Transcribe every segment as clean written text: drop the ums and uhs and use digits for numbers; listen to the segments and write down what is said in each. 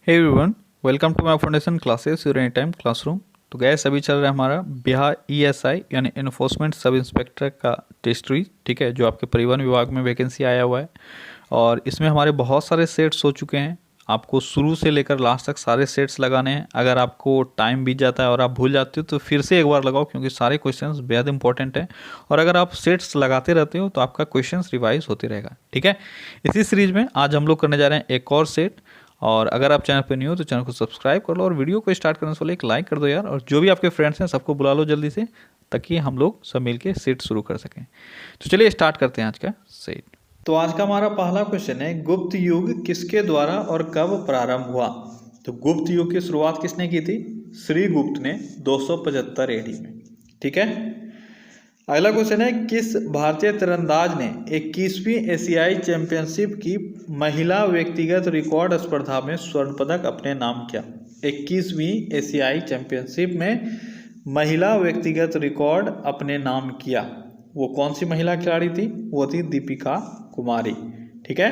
Hey everyone, welcome to my foundation classes your anytime classroom. तो guys अभी चल रहा है हमारा बिहार ईएसआई यानी इन्फोर्समेंट सब इंस्पेक्टर का टेस्ट सीरीज, ठीक है, जो आपके परिवहन विभाग में वैकेंसी आया हुआ है। और इसमें हमारे बहुत सारे सेट्स हो चुके हैं। आपको शुरू से लेकर लास्ट तक सारे सेट्स लगाने हैं। अगर आपको टाइम बीत जाता है और आप भूल जाते हो तो फिर से एक बार लगाओ, क्योंकि सारे क्वेश्चंस बेहद इंपॉर्टेंट हैं। और अगर आप सेट्स लगाते रहते हो तो आपका क्वेश्चंस रिवाइज होते रहेगा, ठीक है। इसी सीरीज में आज हम लोग करने जा रहे हैं एक और सेट। और अगर आप चैनल पर नहीं हो तो चैनल को सब्सक्राइब कर लो और वीडियो को स्टार्ट करने से पहले एक लाइक कर दो यार। और जो भी आपके फ्रेंड्स हैं सबको बुला लो जल्दी से, ताकि हम लोग सब मिलके सेट शुरू कर सकें। तो चलिए स्टार्ट करते हैं आज का सेट। तो आज का हमारा पहला क्वेश्चन है, गुप्त युग किसके द्वारा और कब प्रारंभ हुआ। तो गुप्त युग की शुरुआत किसने की थी? श्रीगुप्त ने 275 AD में, ठीक है। अगला क्वेश्चन है, किस भारतीय तीरंदाज ने 21वीं एशियाई चैंपियनशिप की महिला व्यक्तिगत रिकॉर्ड स्पर्धा में स्वर्ण पदक अपने नाम किया? 21वीं एशियाई चैंपियनशिप में महिला व्यक्तिगत रिकॉर्ड अपने नाम किया, वो कौन सी महिला खिलाड़ी थी? वो थी दीपिका कुमारी, ठीक है।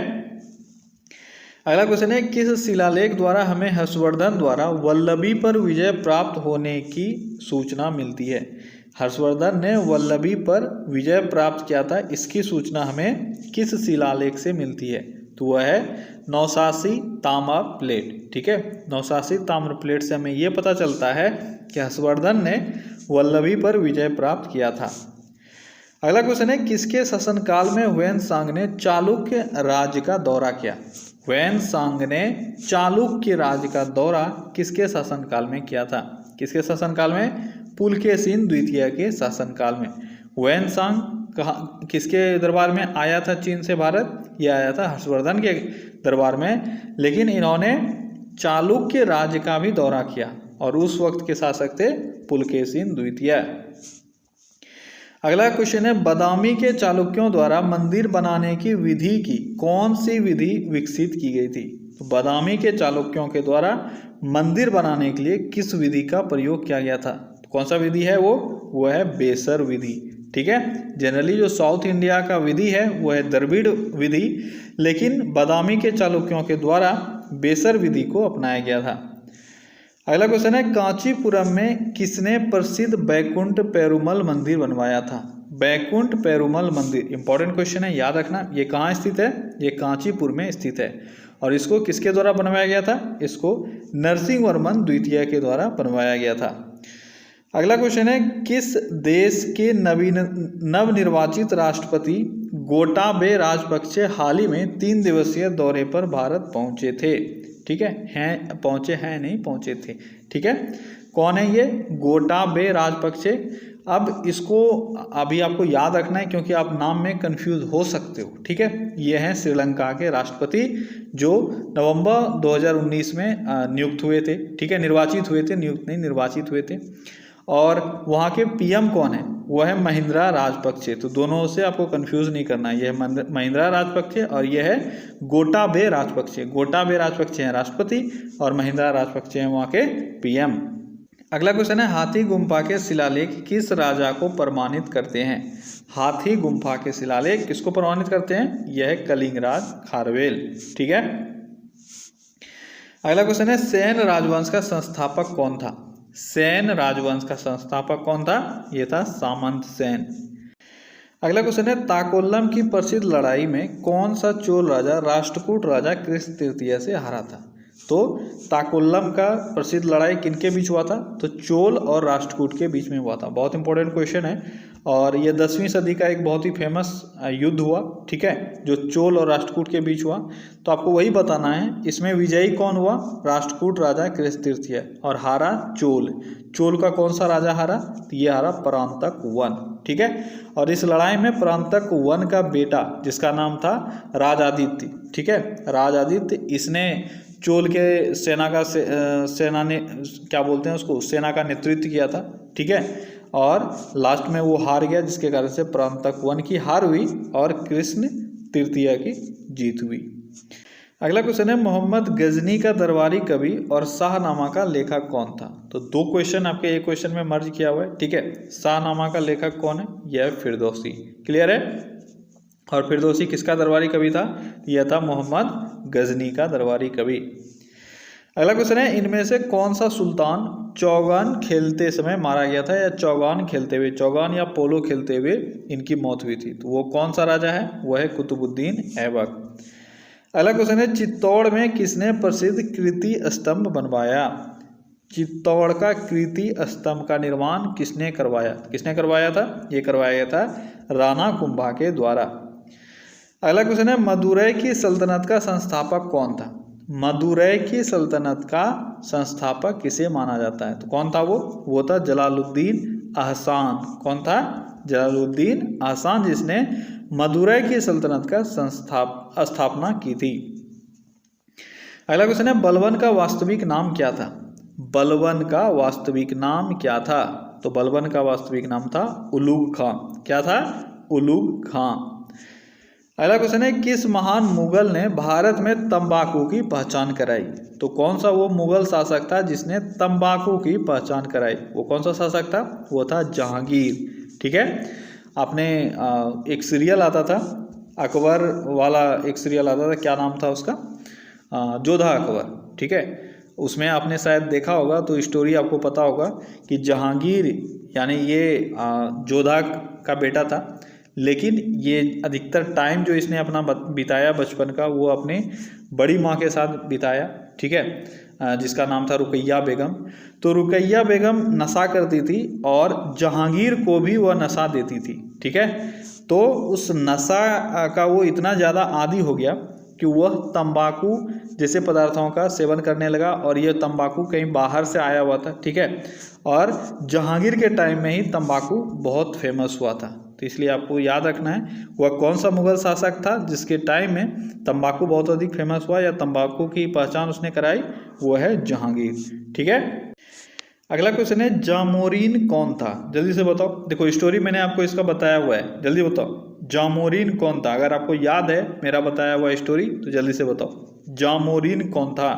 अगला क्वेश्चन है, किस शिलालेख द्वारा हमें हर्षवर्धन द्वारा वल्लभी पर विजय प्राप्त होने की सूचना मिलती है? हर्षवर्धन ने वल्लभी पर विजय प्राप्त किया था, इसकी सूचना हमें किस शिलालेख से मिलती है? तो वह है नौशासी ताम्र प्लेट, ठीक है। नौशासी ताम्र प्लेट से हमें यह पता चलता है कि हर्षवर्धन ने वल्लभी पर विजय प्राप्त किया था। अगला क्वेश्चन है, किसके शासनकाल में ह्वेन-सांग ने चालुक्य राज्य का दौरा किया? ह्वेन-सांग ने चालुक्य राज्य का दौरा किसके शासनकाल में किया था? किसके शासनकाल में? पुलकेशिन द्वितीय के शासनकाल में। ह्वेन-सांग किसके दरबार में आया था चीन से भारत? यह आया था हर्षवर्धन के दरबार में, लेकिन इन्होंने चालुक्य राज्य का भी दौरा किया और उस वक्त के शासक थे पुलकेशिन द्वितीय। अगला क्वेश्चन है, बादामी के चालुक्यों द्वारा मंदिर बनाने की विधि की कौन सी विधि विकसित की गई थी? तो बादामी के चालुक्यों के द्वारा मंदिर बनाने के लिए किस विधि का प्रयोग किया गया था? तो कौन सा विधि है वो है बेसर विधि, ठीक है। जनरली जो साउथ इंडिया का विधि है वो है द्रविड़ विधि, लेकिन बादामी के चालुक्यों के द्वारा बेसर विधि को अपनाया गया था। अगला क्वेश्चन है, कांचीपुरम में किसने प्रसिद्ध बैकुंठ पेरुमल मंदिर बनवाया था? बैकुंठ पेरुमल मंदिर इंपॉर्टेंट क्वेश्चन है, याद रखना। ये कहाँ स्थित है? ये कांचीपुर में स्थित है। और इसको किसके द्वारा बनवाया गया था? इसको नरसिंहवर्मन द्वितीय के द्वारा बनवाया गया था। अगला क्वेश्चन है, किस देश के नवनिर्वाचित राष्ट्रपति गोटाबे राजपक्षे हाल ही में 3 दिवसीय दौरे पर भारत पहुंचे थे? ठीक है, पहुंचे हैं नहीं, पहुंचे थे, ठीक है। कौन है ये? गोटाबे राजपक्षे। अब इसको अभी आपको याद रखना है, क्योंकि आप नाम में कंफ्यूज हो सकते हो, ठीक है। ये हैं श्रीलंका के राष्ट्रपति, जो नवंबर 2019 में नियुक्त हुए थे, ठीक है। निर्वाचित हुए थे, नियुक्त नहीं, निर्वाचित हुए थे। और वहाँ के पीएम कौन है? वो है महिंद्रा राजपक्षे। तो दोनों से आपको कंफ्यूज नहीं करना है, यह है महिंद्रा राजपक्षे और यह है गोटाबे राजपक्षे। गोटाबे राजपक्षे हैं राष्ट्रपति और महिंद्रा राजपक्षे हैं वहाँ के पीएम। अगला क्वेश्चन है, हाथी गुम्फा के शिलालेख किस राजा को प्रमाणित करते हैं? हाथी गुम्फा के शिलालेख किसको प्रमाणित करते हैं? यह है कलिंगराज खारवेल, ठीक है। अगला क्वेश्चन है, सेन राजवंश का संस्थापक कौन था? सेन राजवंश का संस्थापक कौन था? यह था सामंत सेन। अगला क्वेश्चन है, ताकोलम की प्रसिद्ध लड़ाई में कौन सा चोल राजा राष्ट्रकूट राजा कृष्ण तृतीय से हारा था? तो ताकोलम का प्रसिद्ध लड़ाई किनके बीच हुआ था? तो चोल और राष्ट्रकूट के बीच में हुआ था। बहुत इंपॉर्टेंट क्वेश्चन है और ये 10वीं सदी का एक बहुत ही फेमस युद्ध हुआ, ठीक है, जो चोल और राष्ट्रकूट के बीच हुआ। तो आपको वही बताना है, इसमें विजयी कौन हुआ? राष्ट्रकूट राजा कृष्ण तृतीय, और हारा चोल। चोल का कौन सा राजा हारा? तो ये हारा परांतक वन, ठीक है। और इस लड़ाई में परांतक वन का बेटा, जिसका नाम था राजादित्य, ठीक है, राजादित्य, इसने चोल के सेना का सेना ने क्या बोलते हैं उसको, सेना का नेतृत्व किया था, ठीक है। और लास्ट में वो हार गया, जिसके कारण से परांतक वन की हार हुई और कृष्ण तृतीय की जीत हुई। अगला क्वेश्चन है, मोहम्मद गजनी का दरबारी कवि और शाहनामा का लेखक कौन था? तो 2 क्वेश्चन आपके एक क्वेश्चन में मर्ज किया हुआ है, ठीक है। शाहनामा का लेखक कौन है? यह है फिरदौसी, क्लियर है। और फिरदौसी किसका दरबारी कवि था? यह था मोहम्मद गजनी का दरबारी कवि। अगला क्वेश्चन है, इनमें से कौन सा सुल्तान चौगान खेलते समय मारा गया था, या चौगान खेलते हुए, चौगान या पोलो खेलते हुए इनकी मौत हुई थी? तो वो कौन सा राजा है? वो है कुतुबुद्दीन ऐबक। अगला क्वेश्चन है, चित्तौड़ में किसने प्रसिद्ध कीर्ति स्तंभ बनवाया? चित्तौड़ का कीर्ति स्तंभ का निर्माण किसने करवाया? किसने करवाया था? ये करवाया गया था राणा कुंभा के द्वारा। अगला क्वेश्चन है, मदुरै की सल्तनत का संस्थापक कौन था? मदुरै की सल्तनत का संस्थापक किसे माना जाता है? तो कौन था वो था जलालुद्दीन अहसान। कौन था? जलालुद्दीन अहसान, जिसने मदुरै की सल्तनत का स्थापना की थी। अगला क्वेश्चन है, बलबन का वास्तविक नाम क्या था? बलबन का वास्तविक नाम क्या था? तो बलबन का वास्तविक नाम था उलुग खां। क्या था? उलुग खां। अगला क्वेश्चन है, किस महान मुगल ने भारत में तंबाकू की पहचान कराई? तो कौन सा वो मुगल शासक था जिसने तंबाकू की पहचान कराई? वो कौन सा शासक था? वो था जहांगीर। ठीक है, आपने एक सीरियल आता था अकबर वाला, एक सीरियल आता था, क्या नाम था उसका? जोधा अकबर। ठीक है, उसमें आपने शायद देखा होगा, तो स्टोरी आपको पता होगा कि जहांगीर यानी ये जोधा का बेटा था, लेकिन ये अधिकतर टाइम जो इसने अपना बिताया बचपन का, वो अपनी बड़ी माँ के साथ बिताया। ठीक है, जिसका नाम था रुकैया बेगम। तो रुकैया बेगम नशा करती थी और जहांगीर को भी वह नशा देती थी। ठीक है, तो उस नशा का वो इतना ज़्यादा आदी हो गया कि वह तंबाकू जैसे पदार्थों का सेवन करने लगा, और यह तंबाकू कहीं बाहर से आया हुआ था। ठीक है, और जहांगीर के टाइम में ही तंबाकू बहुत फेमस हुआ था। तो इसलिए आपको याद रखना है वह कौन सा मुगल शासक था जिसके टाइम में तंबाकू बहुत अधिक फेमस हुआ या तंबाकू की पहचान उसने कराई? वो है जहांगीर। ठीक है, अगला क्वेश्चन है, जामोरीन कौन था? जल्दी से बताओ। देखो स्टोरी मैंने आपको इसका बताया हुआ है, जल्दी बताओ जामोरीन कौन था। अगर आपको याद है मेरा बताया हुआ स्टोरी तो जल्दी से बताओ जामोरीन कौन था।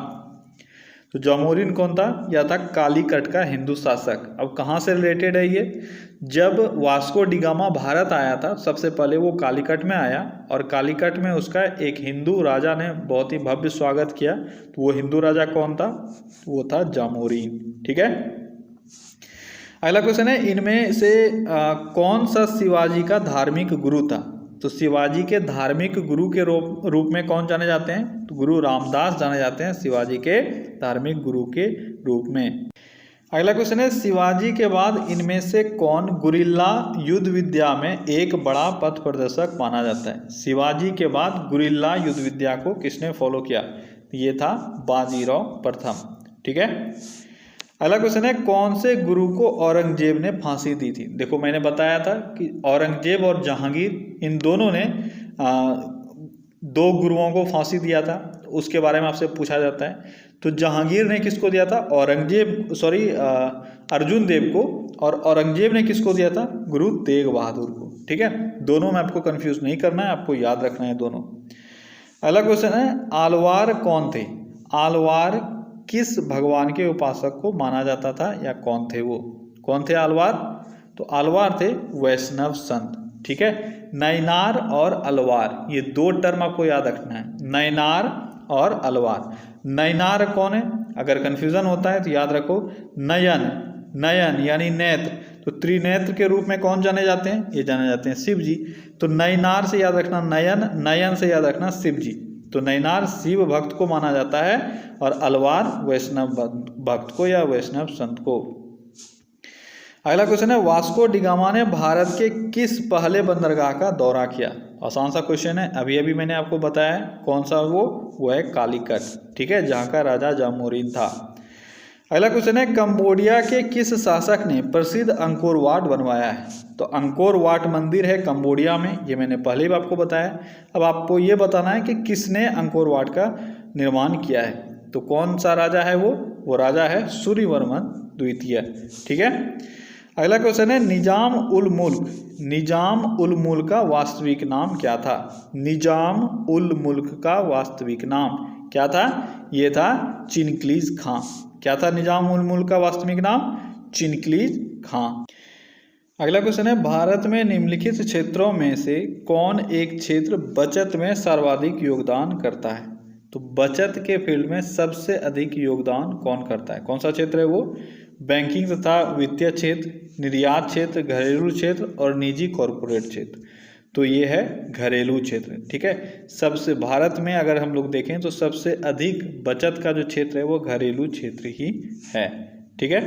तो जामोरीन कौन था? यह था कालीकट का हिंदू शासक। अब कहाँ से रिलेटेड है ये? जब वास्को डिगामा भारत आया था, सबसे पहले वो कालीकट में आया, और कालीकट में उसका एक हिंदू राजा ने बहुत ही भव्य स्वागत किया। तो वो हिंदू राजा कौन था? वो था जामोरीन। ठीक है, अगला क्वेश्चन है, इनमें से कौन सा शिवाजी का धार्मिक गुरु था? तो शिवाजी के धार्मिक गुरु के रूप में कौन जाने जाते हैं? तो गुरु रामदास जाने जाते हैं शिवाजी के धार्मिक गुरु के रूप में। अगला क्वेश्चन है, शिवाजी के बाद इनमें से कौन गुरिल्ला युद्ध विद्या में एक बड़ा पथ प्रदर्शक माना जाता है? शिवाजी के बाद गुरिल्ला युद्ध विद्या को किसने फॉलो किया? ये था बाजीराव प्रथम। ठीक है, अगला क्वेश्चन है, कौन से गुरु को औरंगजेब ने फांसी दी थी? देखो मैंने बताया था कि औरंगजेब और जहांगीर इन दोनों ने दो गुरुओं को फांसी दिया था। उसके बारे में आपसे पूछा जाता है। तो जहांगीर ने किसको दिया था? अर्जुन देव को, और औरंगजेब ने किसको दिया था? गुरु तेग बहादुर को। ठीक है, दोनों में आपको कंफ्यूज नहीं करना है, आपको याद रखना है दोनों। अगला क्वेश्चन है, आलवार कौन थे? आलवार किस भगवान के उपासक को माना जाता था, या कौन थे वो? कौन थे आलवार? तो आलवार थे वैष्णव संत। ठीक है, नैनार और अलवार, ये दो टर्म आपको याद रखना है, नैनार और अलवार। नैनार कौन है? अगर कंफ्यूजन होता है तो याद रखो नयन। नयन यानी नेत्र, तो त्रिनेत्र के रूप में कौन जाने जाते हैं? ये जाने जाते हैं शिव जी। तो नैनार से याद रखना नयन, नयन से याद रखना शिव जी। तो नैनार शिव भक्त को माना जाता है, और अलवार वैष्णव भक्त को या वैष्णव संत को। अगला क्वेश्चन है, वास्को डिगामा ने भारत के किस पहले बंदरगाह का दौरा किया? आसान सा क्वेश्चन है, अभी अभी मैंने आपको बताया है कौन सा वो है कालीकट। ठीक है, जहाँ का राजा जामोरीन था। अगला क्वेश्चन है, कंबोडिया के किस शासक ने प्रसिद्ध अंकोर वाट बनवाया है? तो अंकोर वाट मंदिर है कंबोडिया में, ये मैंने पहले भी आपको बताया। अब आपको ये बताना है कि किसने अंकोर वाट का निर्माण किया है। तो कौन सा राजा है वो राजा है सूर्यवर्मन द्वितीय। ठीक है, अगला क्वेश्चन है, निजाम उल मुल्क। निजाम उल मुल्क का वास्तविक नाम क्या था? निजाम उल मुल्क का वास्तविक नाम क्या था? ये था चिनक्लीज खां। क्या था निजाम उल मुल्क का वास्तविक नाम? चिनक्लीज खां। अगला क्वेश्चन है, भारत में निम्नलिखित क्षेत्रों में से कौन एक क्षेत्र बचत में सर्वाधिक योगदान करता है? तो बचत के फील्ड में सबसे अधिक योगदान कौन करता है, कौन सा क्षेत्र है वो? बैंकिंग तथा वित्तीय क्षेत्र, निर्यात क्षेत्र, घरेलू क्षेत्र और निजी कॉरपोरेट क्षेत्र। तो ये है घरेलू क्षेत्र। ठीक है, सबसे भारत में अगर हम लोग देखें तो सबसे अधिक बचत का जो क्षेत्र है वो घरेलू क्षेत्र ही है। ठीक है,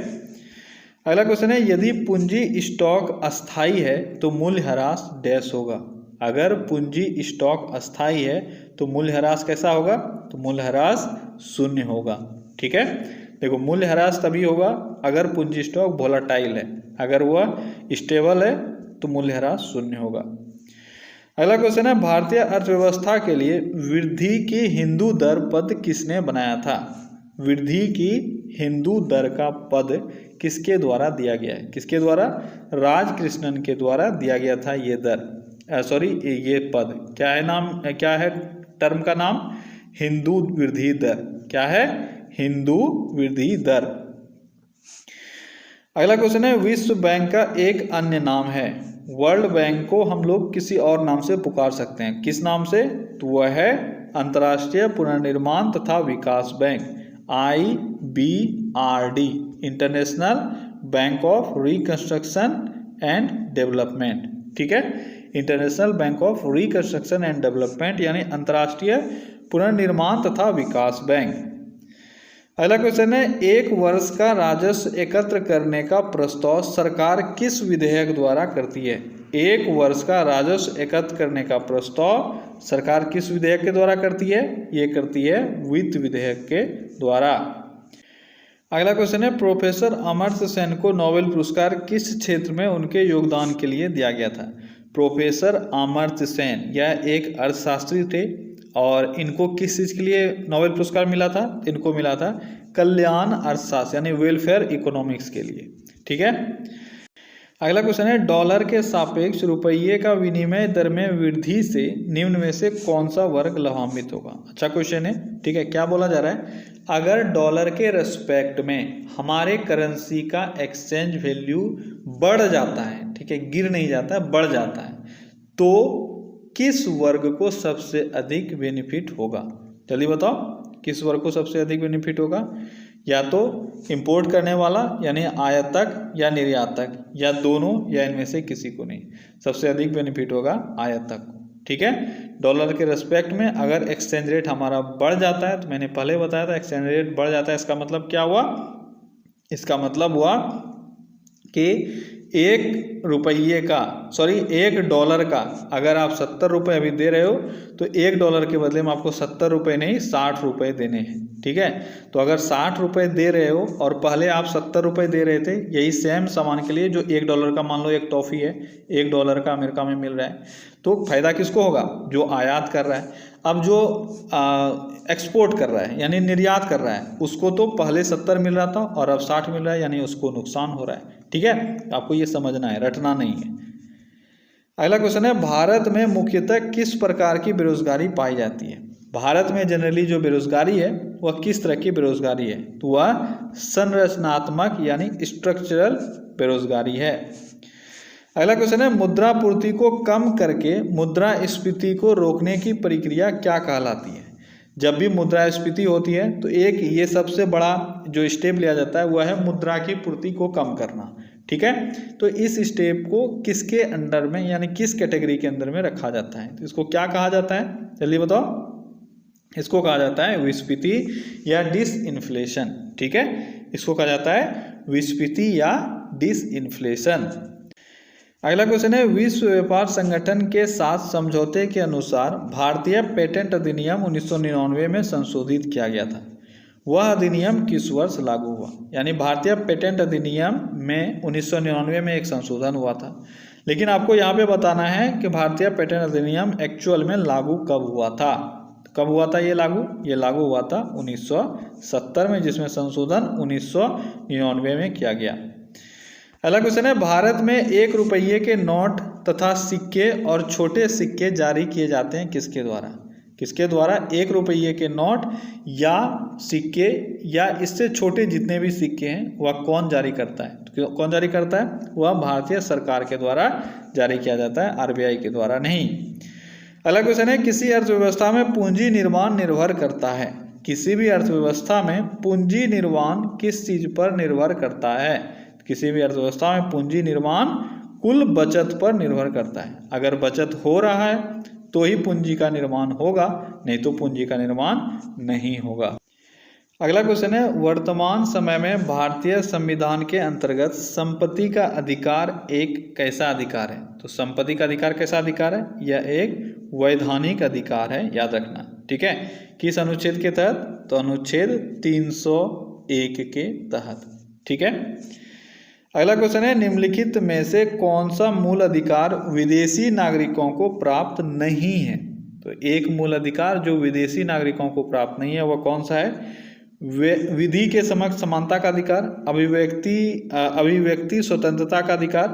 अगला क्वेश्चन है, यदि पूंजी स्टॉक अस्थाई है तो मूल्यह्रास डैश होगा। अगर पूंजी स्टॉक अस्थाई है तो मूल्यह्रास कैसा होगा? तो मूल्यह्रास शून्य होगा। ठीक है, देखो मूल्यह्रास तभी होगा अगर पूंजी स्टॉक वोलेटाइल है, अगर वह स्टेबल है तो मूल्यह्रास शून्य होगा। अगला क्वेश्चन है, भारतीय अर्थव्यवस्था के लिए वृद्धि की हिंदू दर पद किसने बनाया था? वृद्धि की हिंदू दर का पद किसके द्वारा दिया गया है? किसके द्वारा? राजकृष्णन के द्वारा दिया गया था ये दर, ये पद। क्या है नाम, क्या है टर्म का नाम? हिंदू वृद्धि दर। क्या है? हिंदू वृद्धि दर। अगला क्वेश्चन है, विश्व बैंक का एक अन्य नाम है। वर्ल्ड बैंक को हम लोग किसी और नाम से पुकार सकते हैं, किस नाम से? तो वह है अंतर्राष्ट्रीय पुनर्निर्माण तथा विकास bank, IBRD, international bank of reconstruction and development. ठीक है, international bank of reconstruction and development यानी अंतर्राष्ट्रीय पुनर्निर्माण तथा विकास बैंक। अगला क्वेश्चन है, एक वर्ष का राजस्व एकत्र करने का प्रस्ताव सरकार किस विधेयक द्वारा करती है? एक वर्ष का राजस्व एकत्र करने का प्रस्ताव सरकार किस विधेयक के द्वारा करती है? ये करती है वित्त विधेयक के द्वारा। अगला क्वेश्चन है, प्रोफेसर अमर्त्य सेन को नोबेल पुरस्कार किस क्षेत्र में उनके योगदान के लिए दिया गया था? प्रोफेसर अमर्त्य सेन यह एक अर्थशास्त्री थे और इनको किस चीज़ के लिए नोबेल पुरस्कार मिला था? इनको मिला था कल्याण अर्थशास्त्र यानी वेलफेयर इकोनॉमिक्स के लिए। ठीक है, अगला क्वेश्चन है, डॉलर के सापेक्ष रुपये का विनिमय दर में वृद्धि से निम्न में से कौन सा वर्ग लाभान्वित होगा? अच्छा क्वेश्चन है। ठीक है, क्या बोला जा रहा है? अगर डॉलर के रेस्पेक्ट में हमारे करेंसी का एक्सचेंज वैल्यू बढ़ जाता है, ठीक है, गिर नहीं जाता है, बढ़ जाता है, तो किस वर्ग को सबसे अधिक बेनिफिट होगा? जल्दी बताओ, किस वर्ग को सबसे अधिक बेनिफिट होगा? या तो इंपोर्ट करने वाला यानी आयातक या निर्यातक, या दोनों, या इनमें से किसी को नहीं। सबसे अधिक बेनिफिट होगा आयातक को। ठीक है, डॉलर के रेस्पेक्ट में अगर एक्सचेंज रेट हमारा बढ़ जाता है, तो मैंने पहले बताया था एक्सचेंज रेट बढ़ जाता है, इसका मतलब क्या हुआ? इसका मतलब हुआ कि एक डॉलर का अगर आप 70 रुपये अभी दे रहे हो तो $1 के बदले में आपको 70 रुपये नहीं 60 रुपये देने हैं। ठीक है, तो अगर 60 रुपये दे रहे हो और पहले आप 70 रुपये दे रहे थे यही सेम सामान के लिए जो $1 का, मान लो एक टॉफ़ी है $1 का अमेरिका में मिल रहा है, तो फायदा किसको होगा? जो आयात कर रहा है। अब जो एक्सपोर्ट कर रहा है यानी निर्यात कर रहा है, उसको तो पहले 70 मिल रहा था और अब 60 मिल रहा है, यानी उसको नुकसान हो रहा है। ठीक है, आपको ये समझना है, रटना नहीं है। अगला क्वेश्चन है, भारत में मुख्यतः किस प्रकार की बेरोजगारी पाई जाती है? भारत में जनरली जो बेरोजगारी है वह किस तरह की बेरोजगारी है? तो वह संरचनात्मक यानी स्ट्रक्चरल बेरोजगारी है। अगला क्वेश्चन है, मुद्रापूर्ति को कम करके मुद्रास्फीति को रोकने की प्रक्रिया क्या कहलाती है? जब भी मुद्रास्फीति होती है तो एक ये सबसे बड़ा जो स्टेप लिया जाता है वह है मुद्रा की पूर्ति को कम करना। ठीक है, तो इस स्टेप को किसके अंडर में यानी किस कैटेगरी के अंदर में रखा जाता है? तो इसको क्या कहा जाता है? जल्दी बताओ। इसको कहा जाता है विस्फीति या डिसइन्फ्लेशन। ठीक है, इसको कहा जाता है विस्फीति या डिसइन्फ्लेशन। अगला क्वेश्चन है, विश्व व्यापार संगठन के साथ समझौते के अनुसार भारतीय पेटेंट अधिनियम 1999 में संशोधित किया गया था। वह अधिनियम किस वर्ष लागू हुआ? यानी भारतीय पेटेंट अधिनियम में 1999 में एक संशोधन हुआ था, लेकिन आपको यहाँ पे बताना है कि भारतीय पेटेंट अधिनियम एक्चुअल में लागू कब हुआ था। कब हुआ था ये लागू हुआ था 1970 में, जिसमें संशोधन 1999 में किया गया। अगला क्वेश्चन है, भारत में ₹1 के नोट तथा सिक्के और छोटे सिक्के जारी किए जाते हैं किसके द्वारा? किसके द्वारा? ₹1 के नोट या सिक्के या इससे छोटे जितने भी सिक्के हैं वह कौन जारी करता है? तो कौन जारी करता है? वह भारतीय सरकार के द्वारा जारी किया जाता है, RBI के द्वारा नहीं। अगला क्वेश्चन है, किसी अर्थव्यवस्था में पूंजी निर्माण निर्भर करता है। किसी भी अर्थव्यवस्था में पूंजी निर्माण किस चीज पर निर्भर करता है? किसी भी अर्थव्यवस्था में पूंजी निर्माण कुल बचत पर निर्भर करता है। अगर बचत हो रहा है तो ही पूंजी का निर्माण होगा, नहीं तो पूंजी का निर्माण नहीं होगा। अगला क्वेश्चन है, वर्तमान समय में भारतीय संविधान के अंतर्गत संपत्ति का अधिकार एक कैसा अधिकार है? तो संपत्ति का अधिकार कैसा अधिकार है? यह एक वैधानिक अधिकार है, याद रखना, ठीक है। किस अनुच्छेद के तहत? तो अनुच्छेद 301 के तहत, ठीक है। अगला क्वेश्चन है, निम्नलिखित में से कौन सा मूल अधिकार विदेशी नागरिकों को प्राप्त नहीं है? तो एक मूल अधिकार जो विदेशी नागरिकों को प्राप्त नहीं है वह कौन सा है? विधि के समक्ष समानता का अधिकार, अभिव्यक्ति स्वतंत्रता का अधिकार,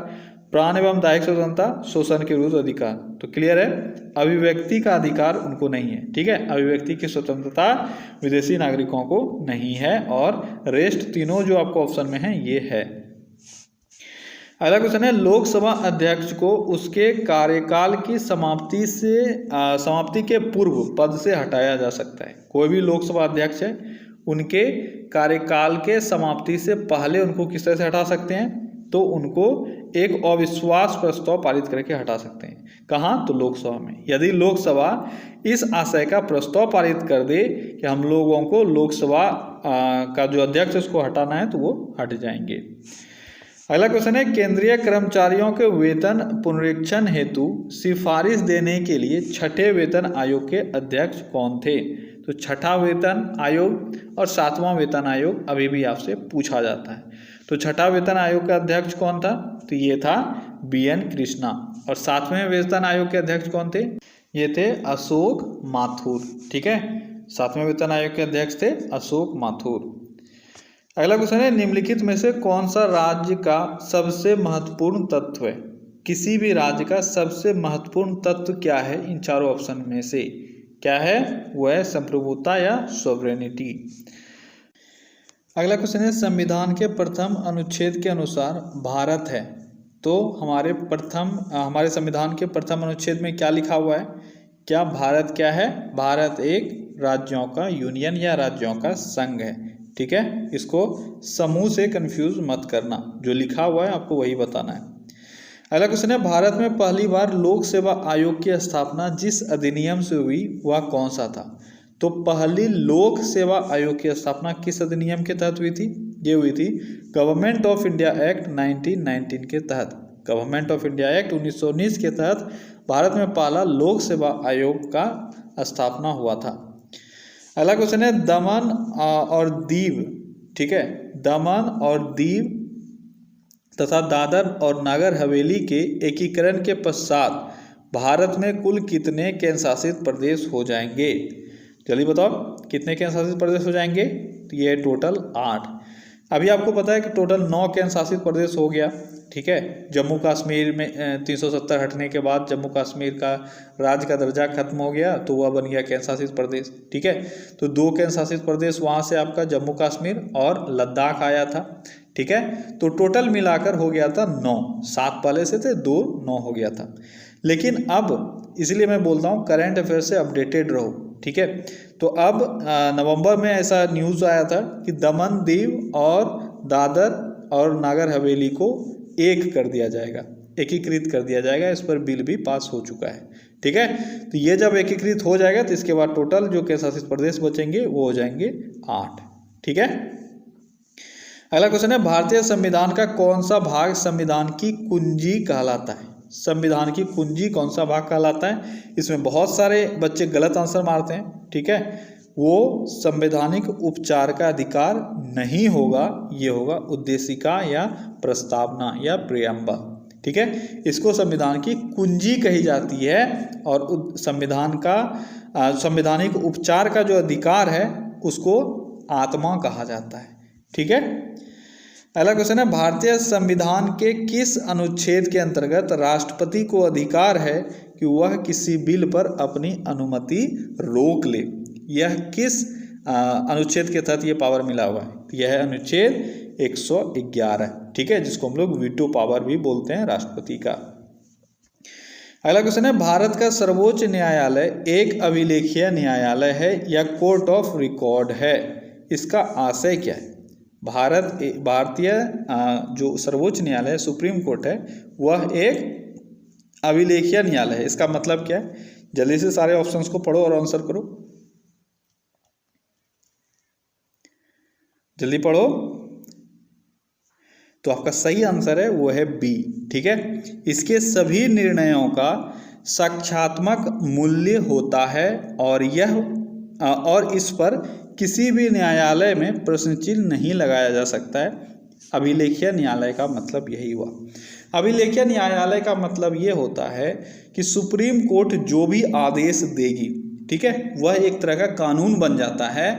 प्राण एवं दैहिक स्वतंत्रता, शोषण के विरुद्ध अधिकार। तो क्लियर है, अभिव्यक्ति का अधिकार उनको नहीं है, ठीक है। अभिव्यक्ति की स्वतंत्रता विदेशी नागरिकों को नहीं है, और रेस्ट तीनों जो आपको ऑप्शन में है ये है। अगला क्वेश्चन है, लोकसभा अध्यक्ष को उसके कार्यकाल की समाप्ति के पूर्व पद से हटाया जा सकता है। कोई भी लोकसभा अध्यक्ष है, उनके कार्यकाल के समाप्ति से पहले उनको किस तरह से हटा सकते हैं? तो उनको एक अविश्वास प्रस्ताव पारित करके हटा सकते हैं। कहाँ? तो लोकसभा में। यदि लोकसभा इस आशय का प्रस्ताव पारित कर दे कि हम लोगों को लोकसभा का जो अध्यक्ष है उसको हटाना है, तो वो हट जाएंगे। अगला क्वेश्चन है, केंद्रीय कर्मचारियों के वेतन पुनरीक्षण हेतु सिफारिश देने के लिए छठे वेतन आयोग के अध्यक्ष कौन थे? तो छठा वेतन आयोग और सातवां वेतन आयोग अभी भी आपसे पूछा जाता है। तो छठा वेतन आयोग का अध्यक्ष कौन था? तो ये था BN कृष्णा। और सातवें वेतन आयोग के अध्यक्ष कौन थे? ये थे अशोक माथुर, ठीक है। सातवें वेतन आयोग के अध्यक्ष थे अशोक माथुर। अगला क्वेश्चन है, निम्नलिखित में से कौन सा राज्य का सबसे महत्वपूर्ण तत्व है? किसी भी राज्य का सबसे महत्वपूर्ण तत्व क्या है? इन चारों ऑप्शन में से क्या है? वह है संप्रभुता या सॉवरेनिटी। अगला क्वेश्चन है, संविधान के प्रथम अनुच्छेद के अनुसार भारत है, तो हमारे संविधान के प्रथम अनुच्छेद में क्या लिखा हुआ है? क्या भारत क्या है? भारत एक राज्यों का यूनियन या राज्यों का संघ है, ठीक है। इसको समूह से कंफ्यूज मत करना, जो लिखा हुआ है आपको वही बताना है। अगला क्वेश्चन है, भारत में पहली बार लोक सेवा आयोग की स्थापना जिस अधिनियम से हुई वह कौन सा था? तो पहली लोक सेवा आयोग की स्थापना किस अधिनियम के तहत हुई थी? ये हुई थी गवर्नमेंट ऑफ इंडिया एक्ट 1919 के तहत। गवर्नमेंट ऑफ इंडिया एक्ट 1919 के तहत भारत में पहला लोक सेवा आयोग का स्थापना हुआ था। अगला क्वेश्चन है, दमन और दीव, ठीक है, दमन और दीव तथा दादर और नागर हवेली के एकीकरण के पश्चात भारत में कुल कितने केंद्र शासित प्रदेश हो जाएंगे? जल्दी बताओ, कितने केंद्र शासित प्रदेश हो जाएंगे? तो ये टोटल 8। अभी आपको पता है कि टोटल 9 केंद्र शासित प्रदेश हो गया, ठीक है। जम्मू कश्मीर में 370 हटने के बाद जम्मू कश्मीर का राज्य का दर्जा खत्म हो गया, तो वह बन गया केंद्र शासित प्रदेश, ठीक है। तो 2 केंद्र शासित प्रदेश वहाँ से आपका जम्मू कश्मीर और लद्दाख आया था, ठीक है। तो टोटल मिलाकर हो गया था 9, 7 पहले से थे, 2 9 हो गया था। लेकिन अब इसलिए मैं बोलता हूँ करंट अफेयर से अपडेटेड रहो, ठीक है। तो अब नवंबर में ऐसा न्यूज़ आया था कि दमन दीव और दादर और नागर हवेली को एक कर दिया जाएगा, एकीकृत कर दिया जाएगा। इस पर बिल भी पास हो चुका है, ठीक है। तो ये जब एकीकृत हो जाएगा तो इसके बाद टोटल जो केंद्र शासित प्रदेश बचेंगे वो हो जाएंगे 8, ठीक है। अगला क्वेश्चन है, भारतीय संविधान का कौन सा भाग संविधान की कुंजी कहलाता है? संविधान की कुंजी कौन सा भाग कहलाता है? इसमें बहुत सारे बच्चे गलत आंसर मारते हैं, ठीक है। वो संवैधानिक उपचार का अधिकार नहीं होगा, ये होगा उद्देशिका या प्रस्तावना या प्रियम्बल, ठीक है। इसको संविधान की कुंजी कही जाती है, और संवैधानिक उपचार का जो अधिकार है उसको आत्मा कहा जाता है, ठीक है। अगला क्वेश्चन है, भारतीय संविधान के किस अनुच्छेद के अंतर्गत राष्ट्रपति को अधिकार है कि वह किसी बिल पर अपनी अनुमति रोक ले? यह किस अनुच्छेद के तहत ये पावर मिला हुआ है? यह है अनुच्छेद 111, ठीक है, जिसको हम लोग वीटो पावर भी बोलते हैं राष्ट्रपति का। अगला क्वेश्चन है, भारत का सर्वोच्च न्यायालय एक अभिलेखीय न्यायालय है या कोर्ट ऑफ रिकॉर्ड है? इसका आशय क्या है? भारतीय जो सर्वोच्च न्यायालय सुप्रीम कोर्ट है वह एक अभिलेखीय न्यायालय है। इसका मतलब क्या है? जल्दी से सारे ऑप्शंस को पढ़ो और आंसर करो, जल्दी पढ़ो। तो आपका सही आंसर है वो है बी। ठीक है, इसके सभी निर्णयों का साक्ष्यात्मक मूल्य होता है और इस पर किसी भी न्यायालय में प्रश्न चिन्ह नहीं लगाया जा सकता है। अभिलेखीय न्यायालय का मतलब यही हुआ। अभिलेखीय न्यायालय का मतलब ये होता है कि सुप्रीम कोर्ट जो भी आदेश देगी, ठीक है, वह एक तरह का कानून बन जाता है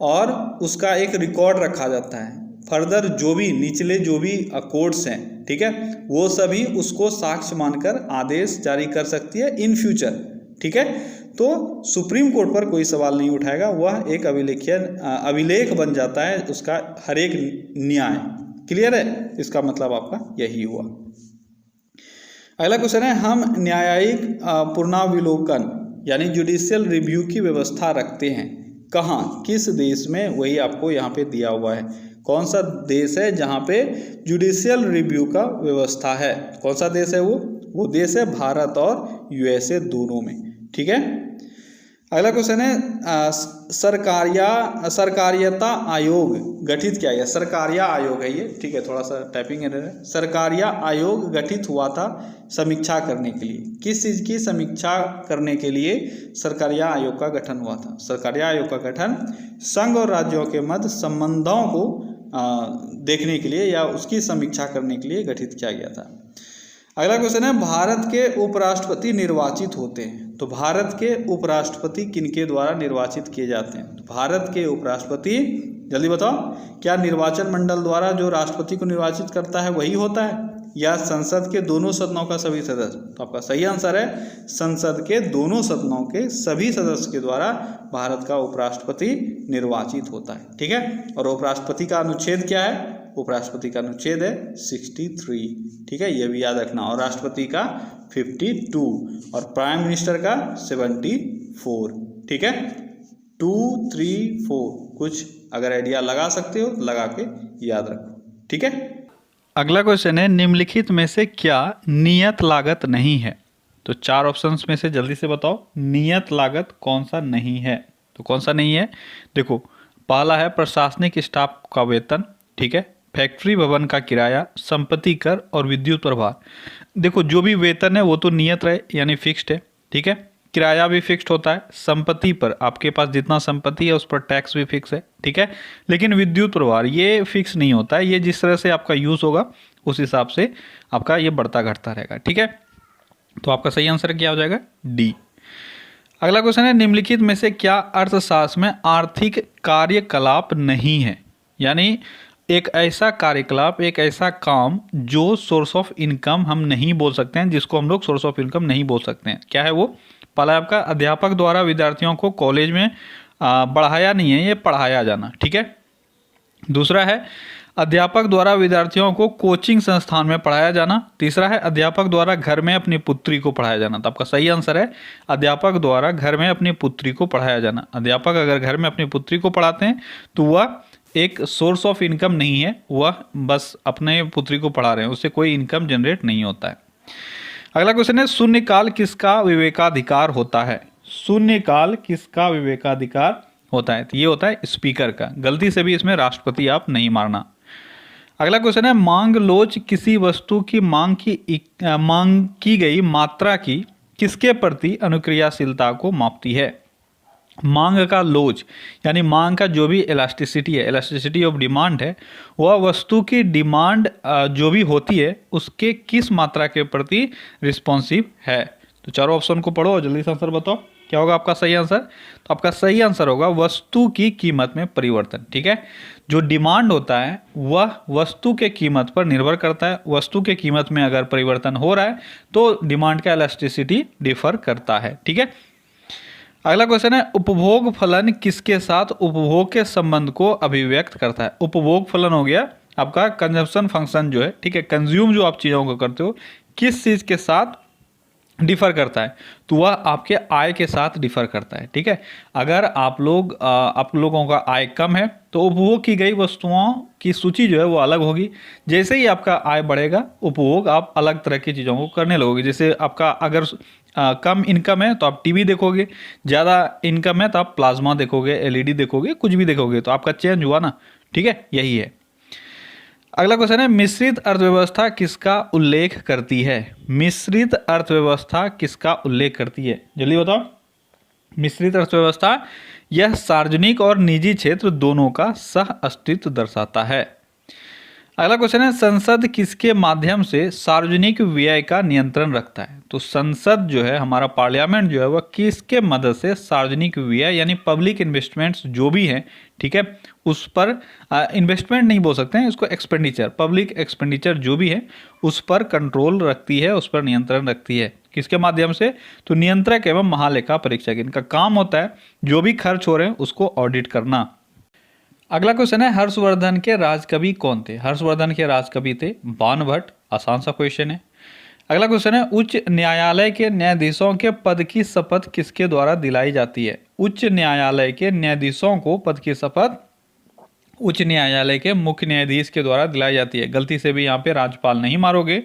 और उसका एक रिकॉर्ड रखा जाता है। फर्दर जो भी निचले जो भी कोर्ट्स हैं, ठीक है, वो सभी उसको साक्ष्य मानकर आदेश जारी कर सकती है इन फ्यूचर। ठीक है, तो सुप्रीम कोर्ट पर कोई सवाल नहीं उठाएगा, वह एक अभिलेख बन जाता है उसका हर एक न्याय। क्लियर है? इसका मतलब आपका यही हुआ। अगला क्वेश्चन है, हम न्यायिक पुनरावलोकन यानी जुडिशियल रिव्यू की व्यवस्था रखते हैं कहाँ, किस देश में? वही आपको यहाँ पे दिया हुआ है। कौन सा देश है जहाँ पे जुडिशियल रिव्यू का व्यवस्था है? कौन सा देश है वो देश है भारत और यूएसए दोनों में। ठीक है, अगला क्वेश्चन है, सरकारियता आयोग गठित किया गया। सरकारिया आयोग है ये, ठीक है, थोड़ा सा टाइपिंग एरर है। सरकारिया आयोग गठित हुआ था समीक्षा करने के लिए। किस चीज़ की समीक्षा करने के लिए सरकारिया आयोग का गठन हुआ था? सरकारिया आयोग का गठन संघ और राज्यों के मध्य संबंधों को देखने के लिए या उसकी समीक्षा करने के लिए गठित किया गया था। अगला क्वेश्चन है, भारत के उपराष्ट्रपति निर्वाचित होते हैं, तो भारत के उपराष्ट्रपति किनके द्वारा निर्वाचित किए जाते हैं? तो भारत के उपराष्ट्रपति, जल्दी बताओ, क्या निर्वाचन मंडल द्वारा जो राष्ट्रपति को निर्वाचित करता है वही होता है या संसद के दोनों सदनों का सभी सदस्य? तो आपका सही आंसर है संसद के दोनों सदनों के सभी सदस्य के द्वारा भारत का उपराष्ट्रपति निर्वाचित होता है। ठीक है, और उपराष्ट्रपति का अनुच्छेद क्या है? उपराष्ट्रपति का अनुच्छेद है 63। ठीक है, ये भी याद रखना। और राष्ट्रपति का 52 और प्राइम मिनिस्टर का 74। ठीक है, 2, 3, 4 कुछ अगर आइडिया लगा सकते हो लगा के याद रखो। ठीक है, अगला क्वेश्चन है, निम्नलिखित में से क्या नियत लागत नहीं है? तो 4 ऑप्शंस में से जल्दी से बताओ नियत लागत कौन सा नहीं है। तो कौन सा नहीं है? देखो, पहला है प्रशासनिक स्टाफ का वेतन, ठीक है, फैक्ट्री भवन का किराया, संपत्ति कर और विद्युत प्रभार। देखो, जो भी वेतन है वो तो नियत रहे यानी फिक्स्ड है, ठीक है, किराया भी फिक्स्ड होता है, संपत्ति पर आपके पास जितना संपत्ति है उस पर टैक्स भी फिक्स है, ठीक है, लेकिन विद्युत प्रभार ये फिक्स नहीं होता है, ये जिस तरह से आपका यूज होगा उस हिसाब से आपका ये बढ़ता घटता रहेगा। ठीक है, तो आपका सही आंसर क्या हो जाएगा? डी। अगला क्वेश्चन है, निम्नलिखित में से क्या अर्थशास्त्र में आर्थिक कार्यकलाप नहीं है? यानी एक ऐसा कार्यकलाप, एक ऐसा काम जो सोर्स ऑफ इनकम हम नहीं बोल सकते हैं, जिसको हम लोग सोर्स ऑफ इनकम नहीं बोल सकते हैं। क्या है वो? पहला आपका अध्यापक द्वारा विद्यार्थियों को कॉलेज में बढ़ाया नहीं है, ये पढ़ाया जाना। ठीक है, दूसरा है अध्यापक द्वारा विद्यार्थियों को कोचिंग संस्थान में पढ़ाया जाना। तीसरा है अध्यापक द्वारा घर में अपनी पुत्री को पढ़ाया जाना। तो आपका सही आंसर है अध्यापक द्वारा घर में अपनी पुत्री को पढ़ाया जाना। अध्यापक अगर घर में अपनी पुत्री को पढ़ाते हैं तो वह एक सोर्स ऑफ इनकम नहीं है, वह बस अपने पुत्री को पढ़ा रहे हैं, उससे कोई इनकम जनरेट नहीं होता है। अगला क्वेश्चन है, शून्यकाल किसका विवेकाधिकार होता है? शून्यकाल किसका विवेकाधिकार होता है? तो ये होता है स्पीकर का। गलती से भी इसमें राष्ट्रपति आप नहीं मारना। अगला क्वेश्चन है, मांग लोच किसी वस्तु की मांग की गई मात्रा की किसके प्रति अनुक्रियाशीलता को मापती है? मांग का लोच यानी मांग का जो भी इलास्टिसिटी है, इलास्टिसिटी ऑफ डिमांड है, वह वस्तु की डिमांड जो भी होती है उसके किस मात्रा के प्रति रिस्पॉन्सिव है। तो चारों ऑप्शन को पढ़ो और जल्दी से आंसर बताओ क्या होगा आपका सही आंसर। तो आपका सही आंसर होगा वस्तु की कीमत में परिवर्तन। ठीक है, जो डिमांड होता है वह वस्तु के कीमत पर निर्भर करता है। वस्तु के कीमत में अगर परिवर्तन हो रहा है तो डिमांड का इलास्टिसिटी डिफर करता है। ठीक है, अगला क्वेश्चन है, उपभोग फलन किसके साथ उपभोग के संबंध को अभिव्यक्त करता है? उपभोग फलन हो गया आपका कंजम्पशन फंक्शन जो है, ठीक है, कंज्यूम जो आप चीज़ों को करते हो, किस चीज़ के साथ डिफर करता है, तो वह आपके आय के साथ डिफर करता है। ठीक है, अगर आप लोगों का आय कम है तो उपभोग की गई वस्तुओं की सूची जो है वो अलग होगी। जैसे ही आपका आय बढ़ेगा, उपभोग आप अलग तरह की चीज़ों को करने लगोगे। जैसे आपका अगर कम इनकम है तो आप टीवी देखोगे, ज़्यादा इनकम है तो आप प्लाज्मा देखोगे, एलईडी देखोगे, कुछ भी देखोगे, तो आपका चेंज हुआ ना। ठीक है, यही है। अगला क्वेश्चन है, मिश्रित अर्थव्यवस्था किसका उल्लेख करती है? मिश्रित अर्थव्यवस्था किसका उल्लेख करती है, जल्दी बताओ। मिश्रित अर्थव्यवस्था यह सार्वजनिक और निजी क्षेत्र दोनों का सह अस्तित्व दर्शाता है। अगला क्वेश्चन है, संसद किसके माध्यम से सार्वजनिक व्यय का नियंत्रण रखता है? तो संसद जो है, हमारा पार्लियामेंट जो है, वह किसके मदद से सार्वजनिक व्यय यानी पब्लिक इन्वेस्टमेंट्स जो भी हैं, ठीक है, उस पर इन्वेस्टमेंट नहीं बोल सकते हैं इसको, एक्सपेंडिचर, पब्लिक एक्सपेंडिचर जो भी है उस पर कंट्रोल रखती है, उस पर नियंत्रण रखती है। किसके माध्यम से? तो नियंत्रक एवं महालेखा परीक्षक, इनका काम होता है जो भी खर्च हो रहे हैं उसको ऑडिट करना। अगला क्वेश्चन है, हर्षवर्धन के राजकवि कौन थे? हर्षवर्धन के राजकवि थे बाणभट्ट। आसान सा क्वेश्चन है। अगला क्वेश्चन है, उच्च न्यायालय के न्यायाधीशों के पद की शपथ किसके द्वारा दिलाई जाती है? उच्च न्यायालय के न्यायाधीशों को पद की शपथ उच्च न्यायालय के मुख्य न्यायाधीश के द्वारा दिलाई जाती है। गलती से भी यहाँ पे राज्यपाल नहीं मारोगे।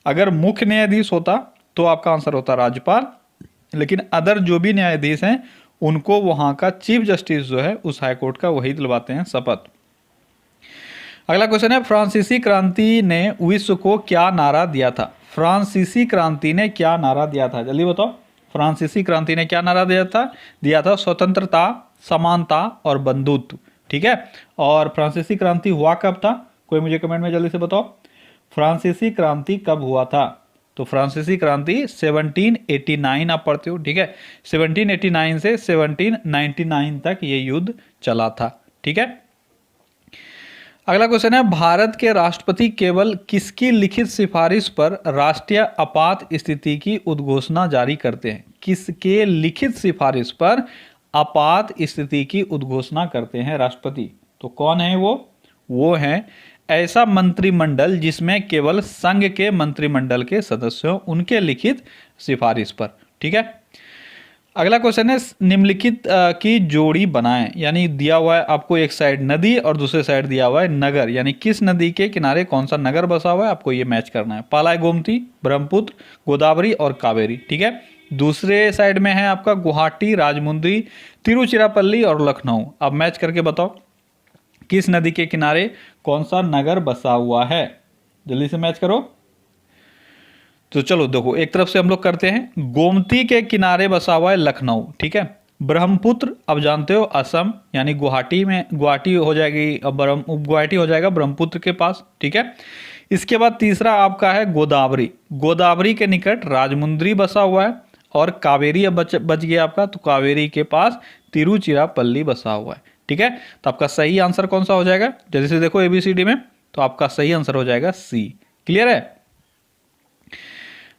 अगर मुख्य न्यायाधीश होता तो आपका आंसर होता राज्यपाल, लेकिन अदर जो भी न्यायाधीश हैं उनको वहां का चीफ जस्टिस जो है उस हाईकोर्ट का, वही दिलवाते हैं शपथ। अगला क्वेश्चन है, फ्रांसीसी क्रांति ने विश्व को क्या नारा दिया था? फ्रांसीसी क्रांति ने क्या नारा दिया था, जल्दी बताओ। फ्रांसीसी क्रांति ने क्या नारा दिया था? स्वतंत्रता, समानता और बंधुत्व। ठीक है, और फ्रांसीसी क्रांति हुआ कब था? कोई मुझे कमेंट में जल्दी से बताओ, फ्रांसीसी क्रांति कब हुआ था? तो फ्रांसीसी क्रांति 1789 आप पढ़ते हो। ठीक है, 1789 से 1799 तक ये युद्ध चला था। ठीक है, अगला क्वेश्चन है, भारत के राष्ट्रपति केवल किसकी लिखित सिफारिश पर राष्ट्रीय आपात स्थिति की उद्घोषणा जारी करते हैं? किसके लिखित सिफारिश पर आपात स्थिति की उद्घोषणा करते हैं राष्ट्रपति? तो कौन है वो है ऐसा मंत्रिमंडल जिसमें केवल संघ के मंत्रिमंडल के सदस्य हो, उनके लिखित सिफारिश पर। ठीक है, अगला क्वेश्चन है, निम्नलिखित की जोड़ी बनाएं। यानी दिया हुआ है आपको एक साइड नदी और दूसरे साइड दिया हुआ है नगर, यानी किस नदी के किनारे कौन सा नगर बसा हुआ है, आपको ये मैच करना है। पालाई, गोमती, ब्रह्मपुत्र, गोदावरी और कावेरी। ठीक है, दूसरे साइड में है आपका गुवाहाटी, राजमुंद्री, तिरुचिरापल्ली और लखनऊ। अब मैच करके बताओ किस नदी के किनारे कौन सा नगर बसा हुआ है, जल्दी से मैच करो। तो चलो देखो, एक तरफ से हम लोग करते हैं, गोमती के किनारे बसा हुआ है लखनऊ। ठीक है, ब्रह्मपुत्र अब जानते हो असम, यानी गुवाहाटी हो जाएगी, गुवाहाटी हो जाएगा ब्रह्मपुत्र के पास। ठीक है, इसके बाद तीसरा आपका है गोदावरी। गोदावरी के निकट राजमुंद्री बसा हुआ है, और कावेरी अब बच गया आपका, तो कावेरी के पास तिरुचिरापल्ली बसा हुआ है। ठीक है, तो आपका सही आंसर कौन सा हो जाएगा, जल्दी से देखो ABCD में, तो आपका सही आंसर हो जाएगा C। क्लियर है।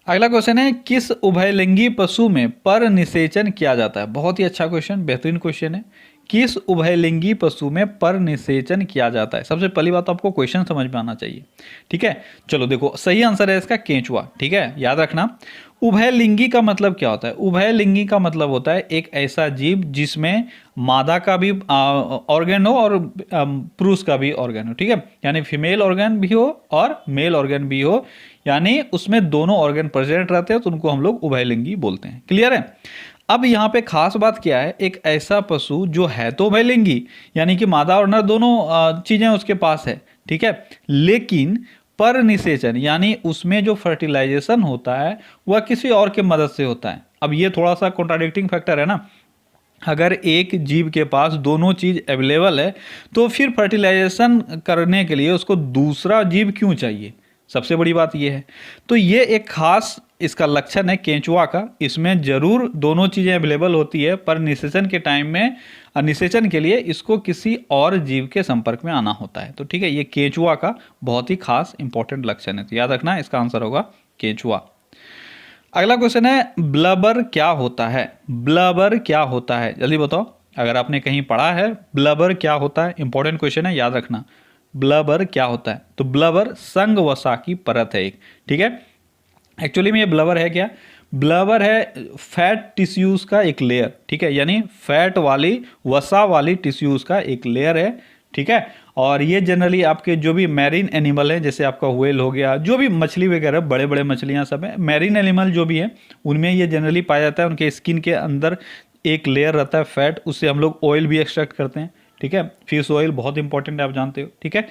अगला क्वेश्चन है, किस उभयलिंगी पशु में पर निषेचन किया जाता है? बहुत ही अच्छा क्वेश्चन, बेहतरीन क्वेश्चन है। किस उभयलिंगी पशु में पर निषेचन किया जाता है? सबसे पहली बात तो आपको क्वेश्चन समझ में आना चाहिए। ठीक है, चलो देखो, सही आंसर है इसका केंचुआ। ठीक है, याद रखना। उभयलिंगी का मतलब क्या होता है? उभयलिंगी का मतलब होता है एक ऐसा जीव जिसमें मादा का भी ऑर्गन हो और पुरुष का भी ऑर्गन हो। ठीक है, यानी फीमेल ऑर्गन भी हो और मेल ऑर्गन भी हो, यानी उसमें दोनों ऑर्गन प्रेजेंट रहते हैं, तो उनको हम लोग उभयलिंगी बोलते हैं। क्लियर है। अब यहाँ पे खास बात क्या है, एक ऐसा पशु जो है तो उभयलिंगी, यानी कि मादा और नर दोनों चीजें उसके पास है। ठीक है, लेकिन पर निषेचन यानी उसमें जो फर्टिलाइजेशन होता है वह किसी और के मदद से होता है। अब ये थोड़ा सा कॉन्ट्राडिक्टिंग फैक्टर है ना, अगर एक जीव के पास दोनों चीज अवेलेबल है तो फिर फर्टिलाइजेशन करने के लिए उसको दूसरा जीव क्यों चाहिए? सबसे बड़ी बात यह है। तो ये एक खास इसका लक्षण है केंचुआ का, इसमें जरूर दोनों चीजें अवेलेबल होती है, पर निषेचन के टाइम में निषेचन के लिए इसको किसी और जीव के संपर्क में आना होता है। तो ठीक है, ये केंचुआ का बहुत ही खास इंपॉर्टेंट लक्षण है, तो याद रखना इसका आंसर होगा केंचुआ। अगला क्वेश्चन है, ब्लबर क्या होता है? ब्लबर क्या होता है, जल्दी बताओ। अगर आपने कहीं पढ़ा है ब्लबर क्या होता है, इंपॉर्टेंट क्वेश्चन है, याद रखना। ब्लबर क्या होता है? तो ब्लबर संघ वसा की परत है एक। ठीक है, एक्चुअली में ये ब्लबर है क्या? ब्लबर है फैट टिश्यूज़ का एक लेयर, ठीक है, यानी फैट वाली वसा वाली टिश्यूज़ का एक लेयर है, ठीक है। और ये जनरली आपके जो भी मैरीन एनिमल है, जैसे आपका व्हेल हो गया, जो भी मछली वगैरह बड़े बड़े मछलियाँ सब हैं, मैरीन एनिमल जो भी है उनमें ये जनरली पाया जाता है। उनके स्किन के अंदर एक लेयर रहता है फैट, उससे हम लोग ऑयल भी एक्सट्रैक्ट करते हैं, ठीक है। फिश ऑयल बहुत इंपॉर्टेंट है, आप जानते हो, ठीक है।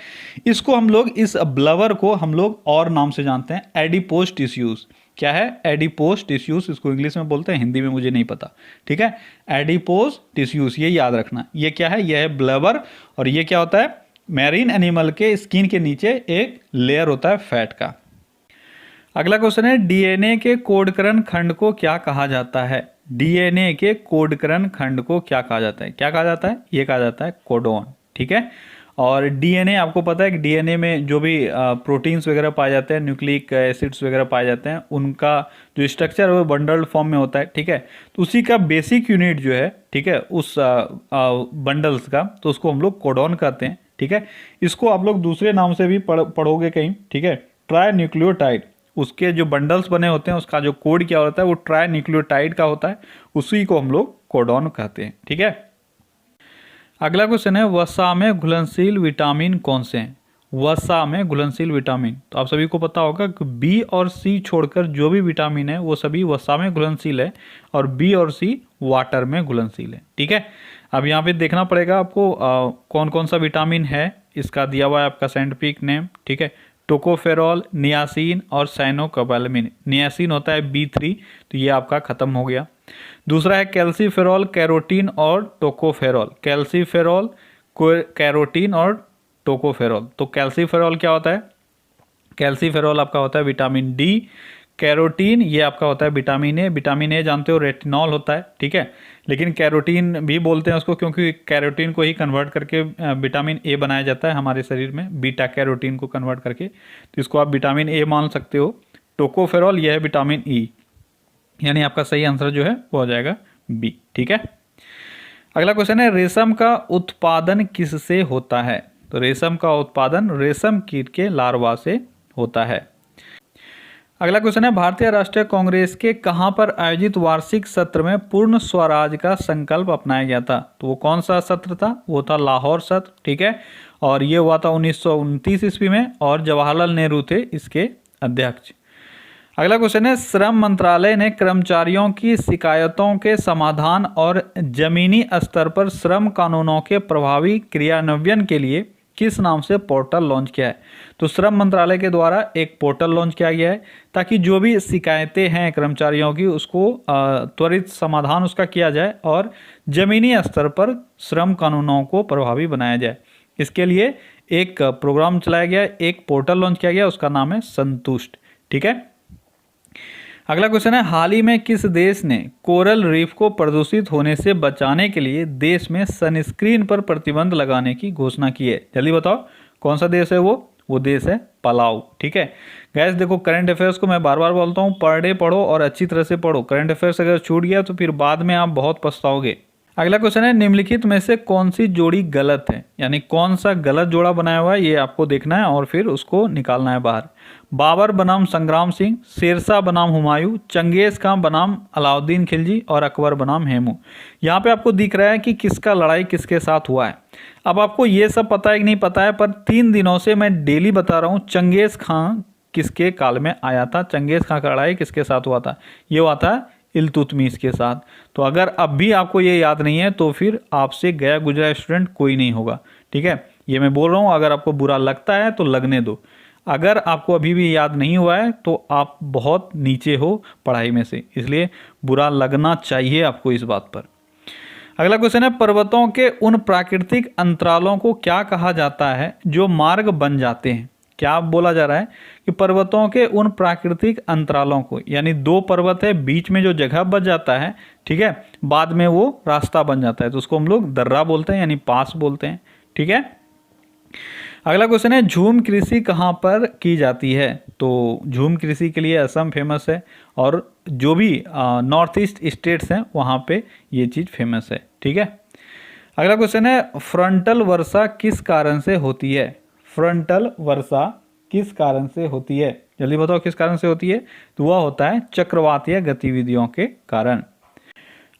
इसको हम लोग, इस ब्लवर को हम लोग और नाम से जानते हैं, एडिपोज टिश्यूज़। क्या है? एडिपोज टिश्यूज़, इसको इंग्लिश में बोलते हैं, हिंदी में मुझे नहीं पता, ठीक है। एडिपोज टिश्यूज़, ये याद रखना। ये क्या है? ये है ब्लबर। और ये क्या होता है? मैरीन एनिमल के स्किन के नीचे एक लेयर होता है फैट का। अगला क्वेश्चन है, डीएनए के कोडकरण खंड को क्या कहा जाता है? डीएनए के कोडकरण खंड को क्या कहा जाता है? क्या कहा जाता है? ये कहा जाता है कोडोन, ठीक है। और डीएनए, आपको पता है कि डीएनए में जो भी प्रोटीन्स वगैरह पाए जाते हैं, न्यूक्लिक एसिड्स वगैरह पाए जाते हैं, उनका जो स्ट्रक्चर है वो बंडल्ड फॉर्म में होता है, ठीक है। तो उसी का बेसिक यूनिट जो है, ठीक है, उस बंडल्स का, तो उसको हम लोग कोडोन कहते हैं, ठीक है। इसको आप लोग दूसरे नाम से भी पढ़ोगे कहीं, ठीक है, ट्राई न्यूक्लियोटाइड। उसके जो बंडल्स बने होते हैं उसका जो कोड क्या होता है वो ट्राई न्यूक्लियोटाइड का होता है, उसी को हम लोग कोडोन कहते हैं, ठीक है। अगला क्वेश्चन है, वसा में घुलनशील विटामिन कौन से हैं? वसा में घुलनशील विटामिन, तो आप सभी को पता होगा कि बी और सी छोड़कर जो भी विटामिन है वो सभी वसा में घुलनशील है, और बी और सी वाटर में घुलनशील है, ठीक है। अब यहाँ पे देखना पड़ेगा आपको कौन कौन सा विटामिन है, इसका दिया हुआ है आपका साइंटिफिक नेम, ठीक है। टोकोफेरॉल, नियासिन और साइनोकोबालामिन। नियासिन होता है B3, तो ये आपका खत्म हो गया। दूसरा है कैल्सीफेरॉल, कैरोटीन और टोकोफेरॉल। कैल्सीफेरॉल, कैरोटीन और टोकोफेरॉल। तो कैल्सीफेरॉल क्या होता है? कैल्सीफेरॉल आपका होता है विटामिन डी। कैरोटीन ये आपका होता है विटामिन ए। विटामिन ए जानते हो रेटिनॉल होता है, ठीक है, लेकिन कैरोटीन भी बोलते हैं उसको क्योंकि कैरोटीन को ही कन्वर्ट करके विटामिन ए बनाया जाता है हमारे शरीर में, बीटा कैरोटीन को कन्वर्ट करके, तो इसको आप विटामिन ए मान सकते हो। टोकोफेरॉल ये है विटामिन ई, यानी आपका सही आंसर जो है वो हो जाएगा बी, ठीक है। अगला क्वेश्चन है, रेशम का उत्पादन किससे होता है? तो रेशम का उत्पादन रेशम कीट के लार्वा से होता है। अगला क्वेश्चन है, भारतीय राष्ट्रीय कांग्रेस के कहां पर आयोजित वार्षिक सत्र में पूर्ण स्वराज का संकल्प अपनाया गया था? तो वो कौन सा सत्र था? वो था लाहौर सत्र, ठीक है, और ये हुआ था 1929 ईस्वी में, और जवाहरलाल नेहरू थे इसके अध्यक्ष। अगला क्वेश्चन है, श्रम मंत्रालय ने कर्मचारियों की शिकायतों के समाधान और जमीनी स्तर पर श्रम कानूनों के प्रभावी क्रियान्वयन के लिए किस नाम से पोर्टल लॉन्च किया है? तो श्रम मंत्रालय के द्वारा एक पोर्टल लॉन्च किया गया है ताकि जो भी शिकायतें हैं कर्मचारियों की उसको त्वरित समाधान उसका किया जाए और जमीनी स्तर पर श्रम कानूनों को प्रभावी बनाया जाए। इसके लिए एक प्रोग्राम चलाया गया, एक पोर्टल लॉन्च किया गया, उसका नाम है संतुष्ट, ठीक है। अगला क्वेश्चन है, हाल ही में किस देश ने कोरल रीफ को प्रदूषित होने से बचाने के लिए देश में सनस्क्रीन पर प्रतिबंध लगाने की घोषणा की है? जल्दी बताओ कौन सा देश है वो देश है पलाऊ, ठीक है। गैस देखो, करंट अफेयर्स को मैं बार बार बोलता हूँ, पर डे पढ़ो और अच्छी तरह से पढ़ो। करंट अफेयर्स अगर छूट गया तो फिर बाद में आप बहुत पछताओगे। अगला क्वेश्चन है, निम्नलिखित में से कौन सी जोड़ी गलत है? यानी कौन सा गलत जोड़ा बनाया हुआ है ये आपको देखना है और फिर उसको निकालना है बाहर। बाबर बनाम संग्राम सिंह, शेरशाह बनाम हुमायूं, चंगेज खां बनाम अलाउद्दीन खिलजी और अकबर बनाम हेमू। यहाँ पे आपको दिख रहा है कि किसका लड़ाई किसके साथ हुआ है। अब आपको ये सब पता है कि नहीं पता है, पर 3 दिनों से मैं डेली बता रहा हूँ चंगेज खां किसके काल में आया था, चंगेज खां का लड़ाई किसके साथ हुआ था? ये हुआ था इल्तुतमिश के साथ। तो अगर अब भी आपको ये याद नहीं है तो फिर आपसे गया गुजरा स्टूडेंट कोई नहीं होगा, ठीक है। ये मैं बोल रहा हूँ, अगर आपको बुरा लगता है तो लगने दो, अगर आपको अभी भी याद नहीं हुआ है तो आप बहुत नीचे हो पढ़ाई में से, इसलिए बुरा लगना चाहिए आपको इस बात पर। अगला क्वेश्चन है, पर्वतों के उन प्राकृतिक अंतरालों को क्या कहा जाता है जो मार्ग बन जाते हैं? क्या बोला जा रहा है कि पर्वतों के उन प्राकृतिक अंतरालों को, यानी 2 पर्वत है, बीच में जो जगह बच जाता है, ठीक है, बाद में वो रास्ता बन जाता है, तो उसको हम लोग दर्रा बोलते हैं, यानी पास बोलते हैं, ठीक है। अगला क्वेश्चन है, झूम कृषि कहाँ पर की जाती है? तो झूम कृषि के लिए असम फेमस है और जो भी नॉर्थ ईस्ट स्टेट्स हैं वहाँ पे ये चीज़ फेमस है, ठीक है। अगला क्वेश्चन है, फ्रंटल वर्षा किस कारण से होती है? फ्रंटल वर्षा किस कारण से होती है? जल्दी बताओ किस कारण से होती है? तो वह होता है चक्रवातीय गतिविधियों के कारण।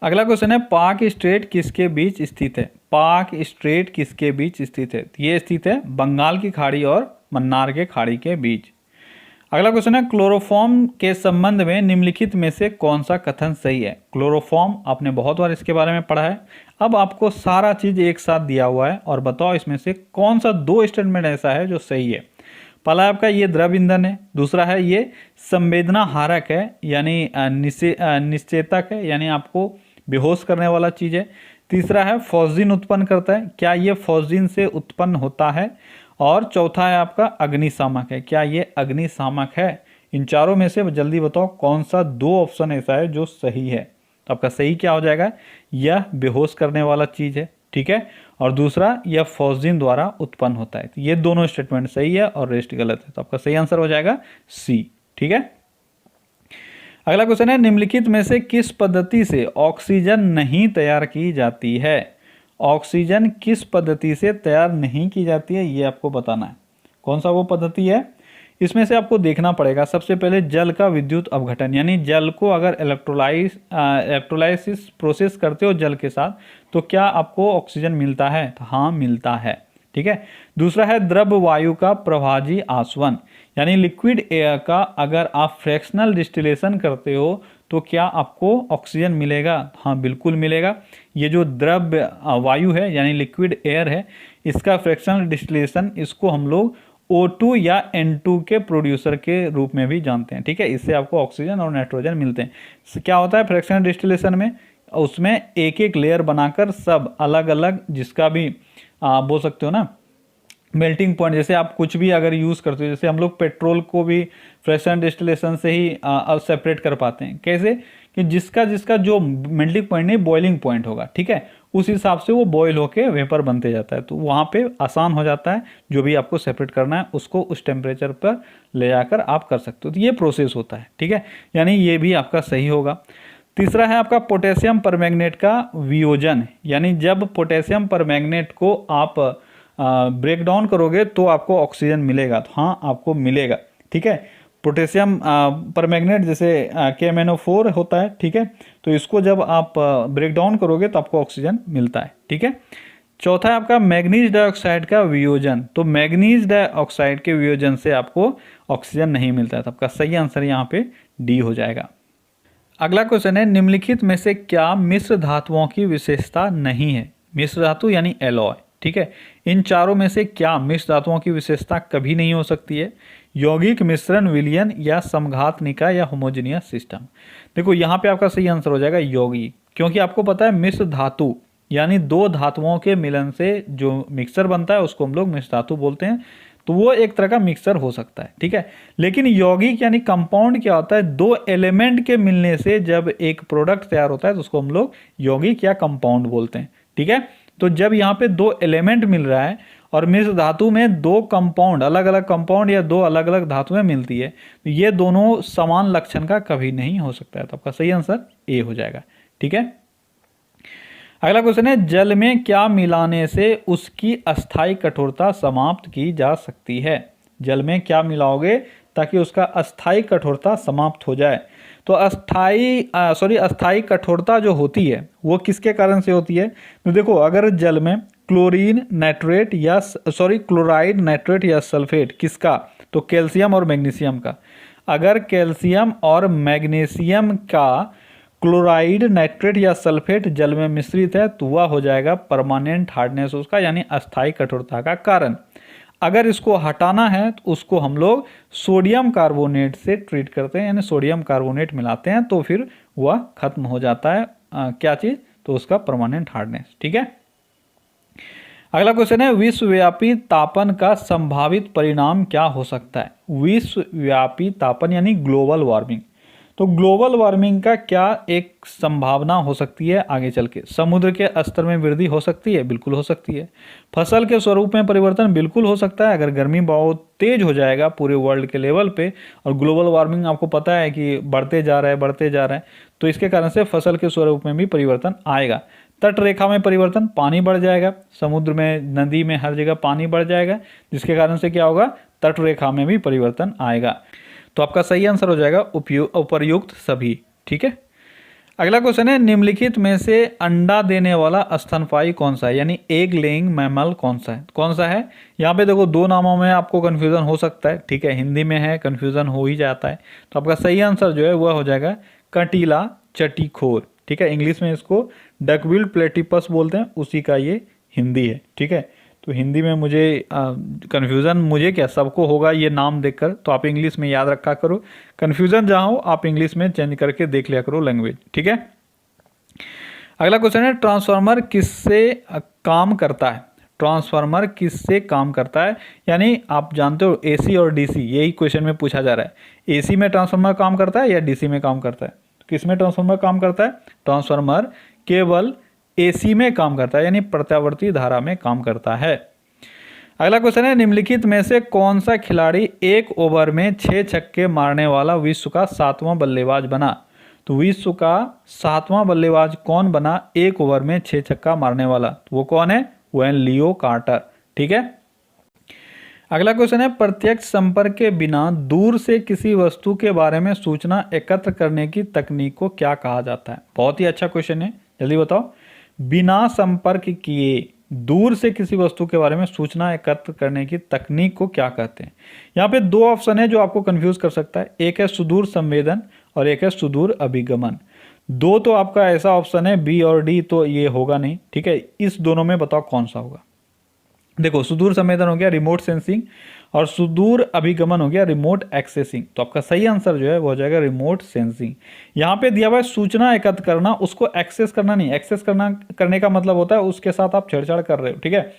अगला क्वेश्चन है पाक स्ट्रेट किसके बीच स्थित है? पाक स्ट्रेट किसके बीच स्थित है? तो ये स्थित है बंगाल की खाड़ी और मन्नार के खाड़ी के बीच। अगला क्वेश्चन है क्लोरोफॉर्म के संबंध में निम्नलिखित में से कौन सा कथन सही है? क्लोरोफॉर्म आपने बहुत बार इसके बारे में पढ़ा है। अब आपको सारा चीज एक साथ दिया हुआ है और बताओ इसमें से कौन सा दो स्टेटमेंट ऐसा है जो सही है। पहला आपका ये द्रव ईंधन है, दूसरा है ये संवेदना हारक है यानी निश्चेतक है यानी आपको बेहोश करने वाला चीज है। तीसरा है फॉस्जिन उत्पन्न करता है, क्या ये फॉस्जिन से उत्पन्न होता है? और चौथा है आपका अग्निशामक है, क्या ये अग्निशामक है? इन चारों में से जल्दी बताओ कौन सा दो ऑप्शन ऐसा है जो सही है? तो आपका सही क्या हो जाएगा? यह बेहोश करने वाला चीज है, ठीक है, और दूसरा यह फॉस्जिन द्वारा उत्पन्न होता है। तो ये दोनों स्टेटमेंट सही है और रेस्ट गलत है, तो आपका सही आंसर हो जाएगा सी, ठीक है। अगला क्वेश्चन है निम्नलिखित में से किस पद्धति से ऑक्सीजन नहीं तैयार की जाती है? ऑक्सीजन किस पद्धति से तैयार नहीं की जाती है ये आपको बताना है। कौन सा वो पद्धति है? इसमें से आपको देखना पड़ेगा। सबसे पहले जल का विद्युत अपघटन, यानी जल को अगर इलेक्ट्रोलाइसिस प्रोसेस करते हो जल के साथ तो क्या आपको ऑक्सीजन मिलता है? तो हाँ मिलता है, ठीक है। दूसरा है द्रव वायु का प्रभाजी आसवन, यानी लिक्विड एयर का अगर आप फ्रैक्शनल डिस्टिलेशन करते हो तो क्या आपको ऑक्सीजन मिलेगा? हाँ बिल्कुल मिलेगा। ये जो द्रव वायु है यानी लिक्विड एयर है, इसका फ्रैक्शनल डिस्टिलेशन इसको हम लोग O2 या N2 के प्रोड्यूसर के रूप में भी जानते हैं, ठीक है। इससे आपको ऑक्सीजन और नाइट्रोजन मिलते हैं। क्या होता है फ्रैक्शनल डिस्टिलेशन में? उसमें एक एक लेयर बनाकर सब अलग अलग जिसका भी बोल सकते हो ना मेल्टिंग पॉइंट, जैसे आप कुछ भी अगर यूज़ करते हो, जैसे हम लोग पेट्रोल को भी फ्रैक्शनल डिस्टिलेशन से ही सेपरेट कर पाते हैं। कैसे? कि जिसका जिसका जो मेल्टिंग पॉइंट नहीं बॉइलिंग पॉइंट होगा, ठीक है, उस हिसाब से वो बॉयल होके वेपर बनते जाता है, तो वहाँ पे आसान हो जाता है। जो भी आपको सेपरेट करना है उसको उस टेम्परेचर पर ले जाकर आप कर सकते हो। तो ये प्रोसेस होता है, ठीक है, यानी ये भी आपका सही होगा। तीसरा है आपका पोटेशियम परमैंगनेट का वियोजन, यानी जब पोटेशियम परमैंगनेट को आप ब्रेक डाउन करोगे तो आपको ऑक्सीजन मिलेगा। तो हाँ आपको मिलेगा, ठीक है। पोटेशियम परमैंगनेट जैसे KMnO4 होता है, ठीक है, तो इसको जब आप ब्रेक डाउन करोगे तो आपको ऑक्सीजन मिलता है, ठीक है। चौथा है आपका मैग्नीज डाइऑक्साइड का वियोजन, तो मैग्नीज डाइऑक्साइड के वियोजन से आपको ऑक्सीजन नहीं मिलता है, तो आपका सही आंसर यहाँ पे डी हो जाएगा। अगला क्वेश्चन है निम्नलिखित में से क्या मिश्र धातुओं की विशेषता नहीं है? मिश्र धातु यानी एलॉय, ठीक है। इन चारों में से क्या मिश्र धातुओं की विशेषता कभी नहीं हो सकती है? यौगिक मिश्रण, विलयन या समघात निकाय या होमोजेनियस सिस्टम। देखो यहाँ पे आपका सही आंसर हो जाएगा यौगिक, क्योंकि आपको पता है मिश्र धातु यानी दो धातुओं के मिलन से जो मिक्सर बनता है उसको हम लोग मिश्र धातु बोलते हैं, तो वो एक तरह का मिक्सर हो सकता है, ठीक है। लेकिन यौगिक यानी कंपाउंड क्या होता है? दो एलिमेंट के मिलने से जब एक प्रोडक्ट तैयार होता है तो उसको हम लोग यौगिक या कंपाउंड बोलते हैं, ठीक है। तो जब यहाँ पे दो एलिमेंट मिल रहा है और मिश्र धातु में दो कंपाउंड, अलग अलग कंपाउंड या दो अलग अलग धातुएं मिलती है, तो ये दोनों समान लक्षण का कभी नहीं हो सकता है, तो आपका सही आंसर ए हो जाएगा, ठीक है। अगला क्वेश्चन है जल में क्या मिलाने से उसकी अस्थायी कठोरता समाप्त की जा सकती है? जल में क्या मिलाओगे ताकि उसका अस्थायी कठोरता समाप्त हो जाए? तो अस्थायी कठोरता जो होती है वो किसके कारण से होती है? तो देखो अगर जल में क्लोराइड नाइट्रेट या सल्फेट, किसका? तो कैल्शियम और मैग्नीशियम का। अगर कैल्शियम और मैग्नीशियम का क्लोराइड, नाइट्रेट या सल्फेट जल में मिश्रित है तो वह हो जाएगा परमानेंट हार्डनेस उसका, यानी अस्थायी कठोरता का कारण। अगर इसको हटाना है तो उसको हम लोग सोडियम कार्बोनेट से ट्रीट करते हैं, यानी सोडियम कार्बोनेट मिलाते हैं तो फिर वह खत्म हो जाता है क्या चीज़? तो उसका परमानेंट हार्डनेस, ठीक है। अगला क्वेश्चन है विश्वव्यापी तापन का संभावित परिणाम क्या हो सकता है? विश्वव्यापी तापन यानी ग्लोबल वार्मिंग। तो ग्लोबल वार्मिंग का क्या एक संभावना हो सकती है आगे चल के? समुद्र के स्तर में वृद्धि हो सकती है, बिल्कुल हो सकती है। फसल के स्वरूप में परिवर्तन बिल्कुल हो सकता है, अगर गर्मी बहुत तेज हो जाएगा पूरे वर्ल्ड के लेवल पे और ग्लोबल वार्मिंग आपको पता है कि बढ़ते जा रहा है, तो इसके कारण से फसल के स्वरूप में भी परिवर्तन आएगा। तट रेखा में परिवर्तन, पानी बढ़ जाएगा, समुद्र में, नदी में, हर जगह पानी बढ़ जाएगा, जिसके कारण से क्या होगा, तट रेखा में भी परिवर्तन आएगा। तो आपका सही आंसर हो जाएगा उपर्युक्त सभी। ठीक है, अगला क्वेश्चन है, निम्नलिखित में से अंडा देने वाला स्तनपायी कौन सा है, यानी एग लेइंग मैमल कौन सा है, कौन सा है। यहाँ पे देखो दो नामों में आपको कंफ्यूजन हो सकता है, ठीक है, हिंदी में है कंफ्यूजन हो ही जाता है। तो आपका सही आंसर जो है वह हो जाएगा कंटीला चटीखोर। ठीक है, इंग्लिश में इसको डकबिल्ड प्लेटिपस बोलते हैं, उसी का ये हिंदी है। ठीक है, तो हिंदी में मुझे कन्फ्यूज़न, मुझे क्या, सबको होगा ये नाम देखकर, तो आप इंग्लिश में याद रखा करो। कन्फ्यूज़न जहाँ हो आप इंग्लिश में चेंज करके देख लिया करो लैंग्वेज। ठीक है, अगला क्वेश्चन है, ट्रांसफार्मर किससे काम करता है, ट्रांसफार्मर किससे काम करता है, यानी आप जानते हो एसी और डीसी, यही क्वेश्चन में पूछा जा रहा है, एसी में ट्रांसफार्मर काम करता है या डीसी में काम करता है। तो किस में ट्रांसफार्मर काम करता है, ट्रांसफार्मर केवल एसी में काम करता है, यानी प्रत्यावर्ती धारा में काम करता है। अगला क्वेश्चन है, निम्नलिखित में से कौन सा खिलाड़ी एक ओवर में 6 छक्के मारने वाला विश्व का 7वां बल्लेबाज बना। तो विश्व का 7वां बल्लेबाज कौन बना एक ओवर में 6 छक्का मारने वाला, तो वो कौन है, वो है लियो कार्टर। ठीक है, अगला क्वेश्चन है, प्रत्यक्ष संपर्क के बिना दूर से किसी वस्तु के बारे में सूचना एकत्र करने की तकनीक को क्या कहा जाता है। बहुत ही अच्छा क्वेश्चन है, जल्दी बताओ। बिना संपर्क किए दूर से किसी वस्तु के बारे में सूचना एकत्र करने की तकनीक को क्या कहते हैं। यहाँ पे दो ऑप्शन है जो आपको कंफ्यूज कर सकता है, एक है सुदूर संवेदन और एक है सुदूर अभिगमन। दो तो आपका ऐसा ऑप्शन है बी और डी, तो ये होगा नहीं। ठीक है, इस दोनों में बताओ कौन सा होगा। देखो, सुदूर संवेदन हो गया रिमोट सेंसिंग और सुदूर अभिगमन हो गया रिमोट एक्सेसिंग। तो आपका सही आंसर जो है वो हो जाएगा रिमोट सेंसिंग। यहाँ पे दिया हुआ है सूचना एकत्र करना, उसको एक्सेस करना नहीं। एक्सेस करने का मतलब होता है उसके साथ आप छेड़छाड़ कर रहे हो। ठीक है,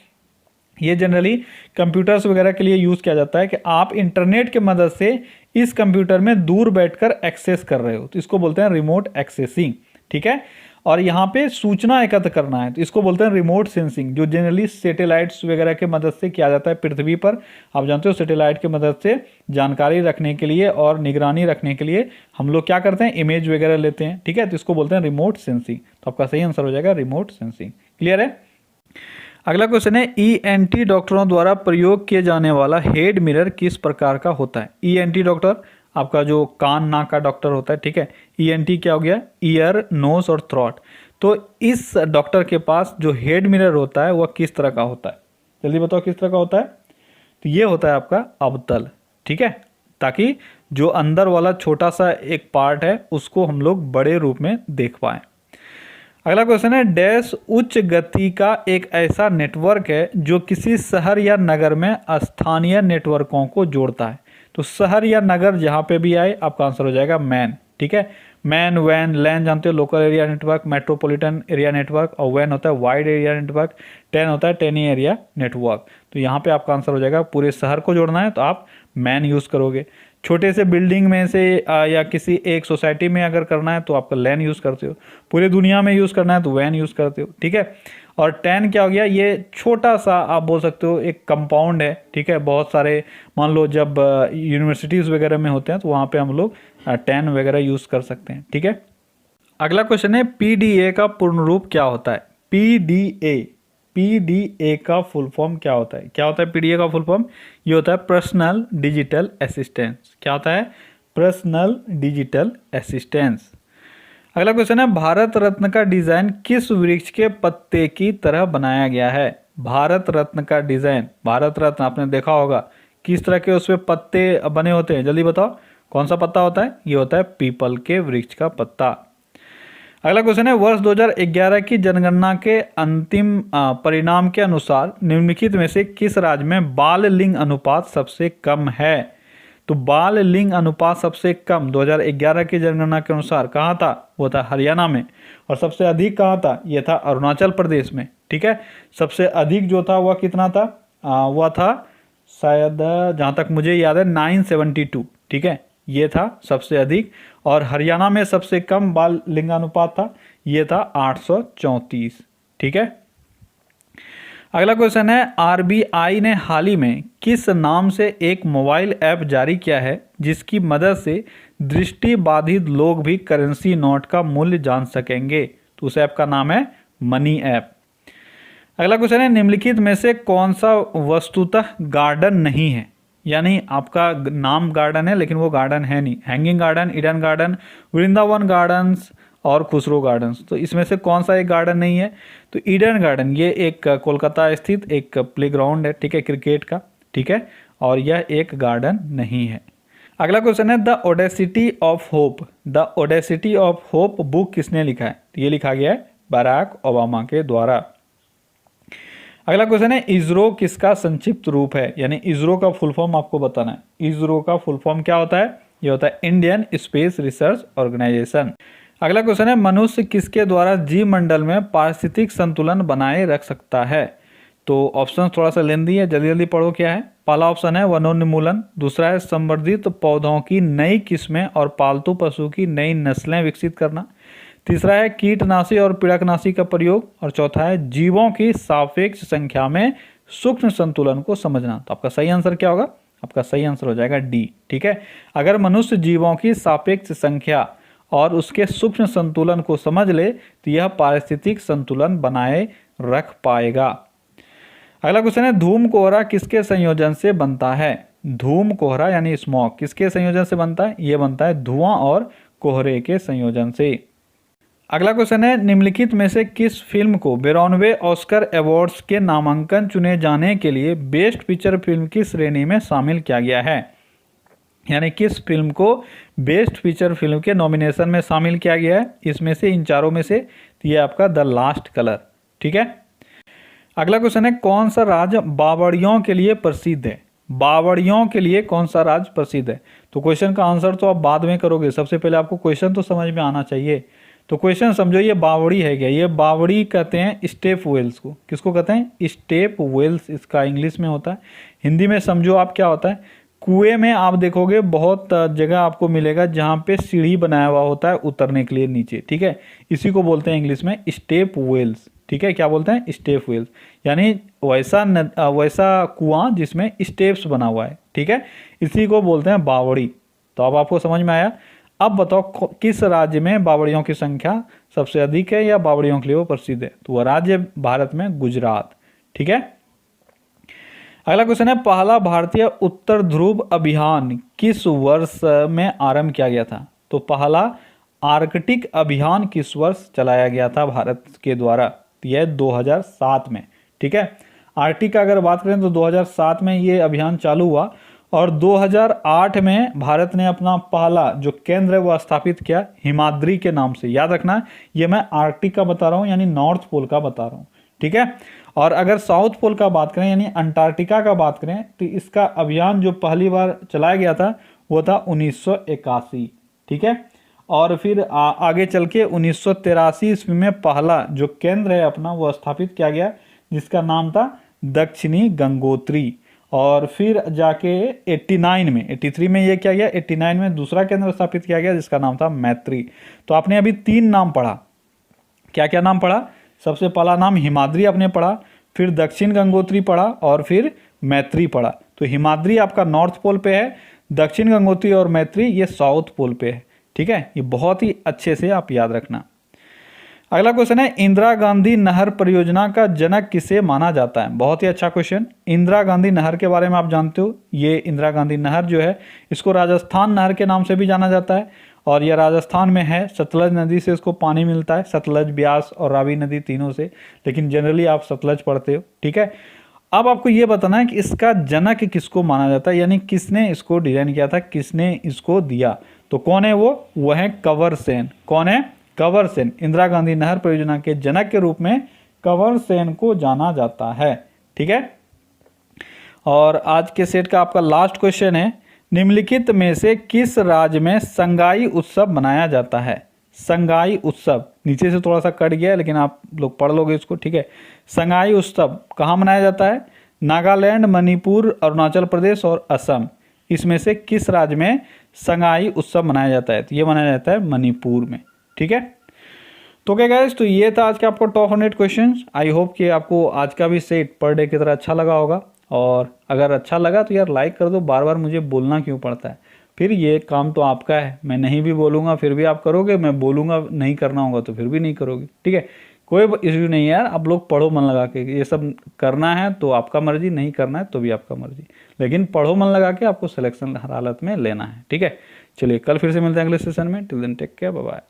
ये जनरली कंप्यूटर्स वगैरह के लिए यूज किया जाता है कि आप इंटरनेट की मदद से इस कंप्यूटर में दूर बैठकर एक्सेस कर रहे हो, तो इसको बोलते हैं रिमोट एक्सेसिंग। ठीक है, और यहाँ पे सूचना एकत्र करना है तो इसको बोलते हैं रिमोट सेंसिंग, जो जनरली सैटेलाइट्स वगैरह की मदद से किया जाता है पृथ्वी पर। आप जानते हो सैटेलाइट की मदद से जानकारी रखने के लिए और निगरानी रखने के लिए हम लोग क्या करते हैं, इमेज वगैरह लेते हैं। ठीक है, तो इसको बोलते हैं रिमोट सेंसिंग। तो आपका सही आंसर हो जाएगा रिमोट सेंसिंग। क्लियर है, अगला क्वेश्चन है, ईएनटी डॉक्टरों द्वारा प्रयोग किए जाने वाला हेड मिरर किस प्रकार का होता है। ईएनटी डॉक्टर आपका जो कान नाक का डॉक्टर होता है। ठीक है, ईएनटी क्या हो गया, ईयर नोज और थ्रोट। तो इस डॉक्टर के पास जो हेड मिरर होता है वह किस तरह का होता है, जल्दी बताओ किस तरह का होता है। तो ये होता है आपका अवतल। ठीक है, ताकि जो अंदर वाला छोटा सा एक पार्ट है उसको हम लोग बड़े रूप में देख पाएं। अगला क्वेश्चन है, डैश उच्च गति का एक ऐसा नेटवर्क है जो किसी शहर या नगर में स्थानीय नेटवर्कों को जोड़ता है। तो शहर या नगर जहाँ पे भी आए आपका आंसर हो जाएगा मैन। ठीक है, मैन, वैन, लैन जानते हो local area network, metropolitan area network, और वैन होता है वाइड एरिया नेटवर्क, टेन होता है टेनी एरिया नेटवर्क। तो यहाँ पे आपका आंसर हो जाएगा पूरे शहर को जोड़ना है तो आप मैन यूज़ करोगे। छोटे से बिल्डिंग में से या किसी एक सोसाइटी में अगर करना है तो आपका लैन यूज़ करते हो। पूरे दुनिया में यूज़ करना है तो वैन यूज़ करते हो। ठीक है, और टेन क्या हो गया, ये छोटा सा आप बोल सकते हो एक कंपाउंड है। ठीक है, बहुत सारे, मान लो जब यूनिवर्सिटीज़ वगैरह में होते हैं तो वहाँ पे हम लोग टेन वगैरह यूज़ कर सकते हैं। ठीक है, अगला क्वेश्चन है, पीडीए का पूर्ण रूप क्या होता है। पीडीए का फुल फॉर्म क्या होता है, क्या होता है पीडीए का फुल फॉर्म, ये होता है पर्सनल डिजिटल असिस्टेंस। क्या होता है, पर्सनल डिजिटल असिस्टेंस। अगला क्वेश्चन है, भारत रत्न का डिजाइन किस वृक्ष के पत्ते की तरह बनाया गया है। भारत रत्न का डिजाइन, भारत रत्न आपने देखा होगा किस तरह के उसमें पत्ते बने होते हैं, जल्दी बताओ कौन सा पत्ता होता है, ये होता है पीपल के वृक्ष का पत्ता। अगला क्वेश्चन है, वर्ष 2011 की जनगणना के अंतिम परिणाम के अनुसार निम्नलिखित में से किस राज्य में बाल लिंग अनुपात सबसे कम है। तो बाल लिंग अनुपात सबसे कम 2011 की जनगणना के अनुसार कहाँ था, वो था हरियाणा में। और सबसे अधिक कहाँ था, ये था अरुणाचल प्रदेश में। ठीक है, सबसे अधिक जो था वह कितना था, वह था शायद जहाँ तक मुझे याद है 972। ठीक है, ये था सबसे अधिक। और हरियाणा में सबसे कम बाल लिंगानुपात था, ये था 834। ठीक है, अगला क्वेश्चन है, आरबीआई ने हाल ही में किस नाम से एक मोबाइल ऐप जारी किया है जिसकी मदद से दृष्टि बाधित लोग भी करेंसी नोट का मूल्य जान सकेंगे। तो उस ऐप का नाम है मनी ऐप। अगला क्वेश्चन है, निम्नलिखित में से कौन सा वस्तुतः गार्डन नहीं है? यानी आपका नाम गार्डन है लेकिन वो गार्डन है नहीं। Hanging garden, Eden garden, Vrindavan gardens और खुसरो गार्डन्स। तो इसमें से कौन सा एक गार्डन नहीं है? तो ईडन गार्डन ये एक कोलकाता स्थित एक प्लेग्राउंड है, ठीक है, क्रिकेट का, ठीक है, और यह एक गार्डन नहीं है। अगला क्वेश्चन है, the Audacity of hope. The Audacity of hope book किसने लिखा है? तो ये लिखा गया है बराक ओबामा के द्वारा। अगला क्वेश्चन है, इसरो किसका संक्षिप्त रूप है? यानी इसरो का फुल फॉर्म आपको बताना है। इसरो का फुल फॉर्म क्या होता है? ये होता है इंडियन स्पेस रिसर्च ऑर्गेनाइजेशन। अगला क्वेश्चन है, मनुष्य किसके द्वारा जीव मंडल में पारिस्थितिक संतुलन बनाए रख सकता है? तो ऑप्शन थोड़ा सा लेंदी है, जल्दी जल्दी पढ़ो क्या है। पहला ऑप्शन है वनोन्मूलन, दूसरा है संवर्धित पौधों की नई किस्में और पालतू पशु की नई नस्लें विकसित करना, तीसरा है कीटनाशी और पीड़कनाशी का प्रयोग, और चौथा है जीवों की सापेक्ष संख्या में सूक्ष्म संतुलन को समझना। तो आपका सही आंसर क्या होगा? आपका सही आंसर हो जाएगा डी, ठीक है। अगर मनुष्य जीवों की सापेक्ष संख्या और उसके सूक्ष्म संतुलन को समझ ले तो यह पारिस्थितिक संतुलन बनाए रख पाएगा। अगला क्वेश्चन है, धूम कोहरा किसके संयोजन से बनता है? धूम कोहरा यानी स्मॉग किसके संयोजन से बनता है? यह बनता है धुआं और कोहरे के संयोजन से। अगला क्वेश्चन है, निम्नलिखित में से किस फिल्म को 92वें ऑस्कर अवार्ड्स के नामांकन चुने जाने के लिए बेस्ट पिक्चर फिल्म की श्रेणी में शामिल किया गया है? यानी किस फिल्म को बेस्ट फीचर फिल्म के नॉमिनेशन में शामिल किया गया है? इसमें से इन चारों में से ये आपका द लास्ट कलर, ठीक है। अगला क्वेश्चन है, कौन सा राज्य बावड़ियों के लिए प्रसिद्ध है? बावड़ियों के लिए कौन सा राज्य प्रसिद्ध है? तो क्वेश्चन का आंसर तो आप बाद में करोगे, सबसे पहले आपको क्वेश्चन तो समझ में आना चाहिए। तो क्वेश्चन समझो, ये बावड़ी है क्या? ये बावड़ी कहते हैं स्टेप वेल्स को। किसको कहते हैं? स्टेप वेल्स इसका इंग्लिश में होता है। हिंदी में समझो आप क्या होता है, कुएं में आप देखोगे बहुत जगह आपको मिलेगा जहाँ पे सीढ़ी बनाया हुआ होता है उतरने के लिए नीचे, ठीक है। इसी को बोलते हैं इंग्लिश में स्टेप वेल्स, ठीक है। क्या बोलते हैं? स्टेप वेल्स, यानी वैसा कुआं जिसमें स्टेप्स बना हुआ है, ठीक है, इसी को बोलते हैं बावड़ी। तो अब आपको समझ में आया। अब बताओ किस राज्य में बावड़ियों की संख्या सबसे अधिक है या बावड़ियों के लिए वो प्रसिद्ध है? तो वह राज्य भारत में गुजरात, ठीक है। अगला क्वेश्चन है, पहला भारतीय उत्तर ध्रुव अभियान किस वर्ष में आरंभ किया गया था? तो पहला आर्कटिक अभियान किस वर्ष चलाया गया था भारत के द्वारा? यह 2007 में, ठीक है। आर्कटिक का अगर बात करें तो 2007 में ये अभियान चालू हुआ और 2008 में भारत ने अपना पहला जो केंद्र है वो स्थापित किया हिमाद्री के नाम से। याद रखना, ये मैं आर्कटिक का बता रहा हूँ यानी नॉर्थ पोल का बता रहा हूँ, ठीक है। और अगर साउथ पोल का बात करें यानी अंटार्कटिका का बात करें तो इसका अभियान जो पहली बार चलाया गया था वो था 1981, ठीक है। और फिर आगे चल के 1983 ईस्वी में पहला जो केंद्र है अपना वो स्थापित किया गया जिसका नाम था दक्षिणी गंगोत्री। और फिर जाके 83 में ये किया गया, 89 में दूसरा केंद्र स्थापित किया गया जिसका नाम था मैत्री। तो आपने अभी 3 नाम पढ़ा, क्या क्या नाम पढ़ा? सबसे पहला नाम हिमाद्री आपने पढ़ा, फिर दक्षिण गंगोत्री पढ़ा और फिर मैत्री पढ़ा। तो हिमाद्री आपका नॉर्थ पोल पे है, दक्षिण गंगोत्री और मैत्री ये साउथ पोल पे है, ठीक है। ये बहुत ही अच्छे से आप याद रखना। अगला क्वेश्चन है, इंदिरा गांधी नहर परियोजना का जनक किसे माना जाता है? बहुत ही अच्छा क्वेश्चन। इंदिरा गांधी नहर के बारे में आप जानते हो, ये इंदिरा गांधी नहर जो है इसको राजस्थान नहर के नाम से भी जाना जाता है और यह राजस्थान में है। सतलज नदी से इसको पानी मिलता है, सतलज, ब्यास और रावी नदी तीनों से, लेकिन जनरली आप सतलज पढ़ते हो, ठीक है। अब आपको ये बताना है कि इसका जनक किसको माना जाता है, यानी किसने इसको डिजाइन किया था, किसने इसको दिया। तो कौन है वो है कंवर सेन। कौन है? कंवर सेन। इंदिरा गांधी नहर परियोजना के जनक के रूप में कंवर सेन को जाना जाता है, ठीक है। और आज के सेट का आपका लास्ट क्वेश्चन है, निम्नलिखित में से किस राज्य में संगाई उत्सव मनाया जाता है? संगाई उत्सव नीचे से थोड़ा सा कट गया है लेकिन आप लोग पढ़ लोगे इसको, ठीक है। संगाई उत्सव कहाँ मनाया जाता है? नागालैंड, मणिपुर, अरुणाचल प्रदेश और असम। इसमें से किस राज्य में संगाई उत्सव मनाया जाता है? तो ये मनाया जाता है मणिपुर में, ठीक है। तो क्या गाइस, तो ये था आज का आपको टॉप 100 क्वेश्चंस। आई होप कि आपको आज का भी सेट पर डे की तरह अच्छा लगा होगा, और अगर अच्छा लगा तो यार लाइक कर दो। बार बार मुझे बोलना क्यों पड़ता है? फिर ये काम तो आपका है, मैं नहीं भी बोलूँगा फिर भी आप करोगे, मैं बोलूँगा नहीं करना होगा तो फिर भी नहीं करोगे, ठीक है। कोई इश्यू नहीं है यार, आप लोग पढ़ो मन लगा के, ये सब करना है तो आपका मर्जी, नहीं करना है तो भी आपका मर्जी, लेकिन पढ़ो मन लगा के, आपको सिलेक्शन हर हालत में लेना है। ठीक है, चलिए कल फिर से मिलते हैं अगले सेशन में। Till then take care, bye bye.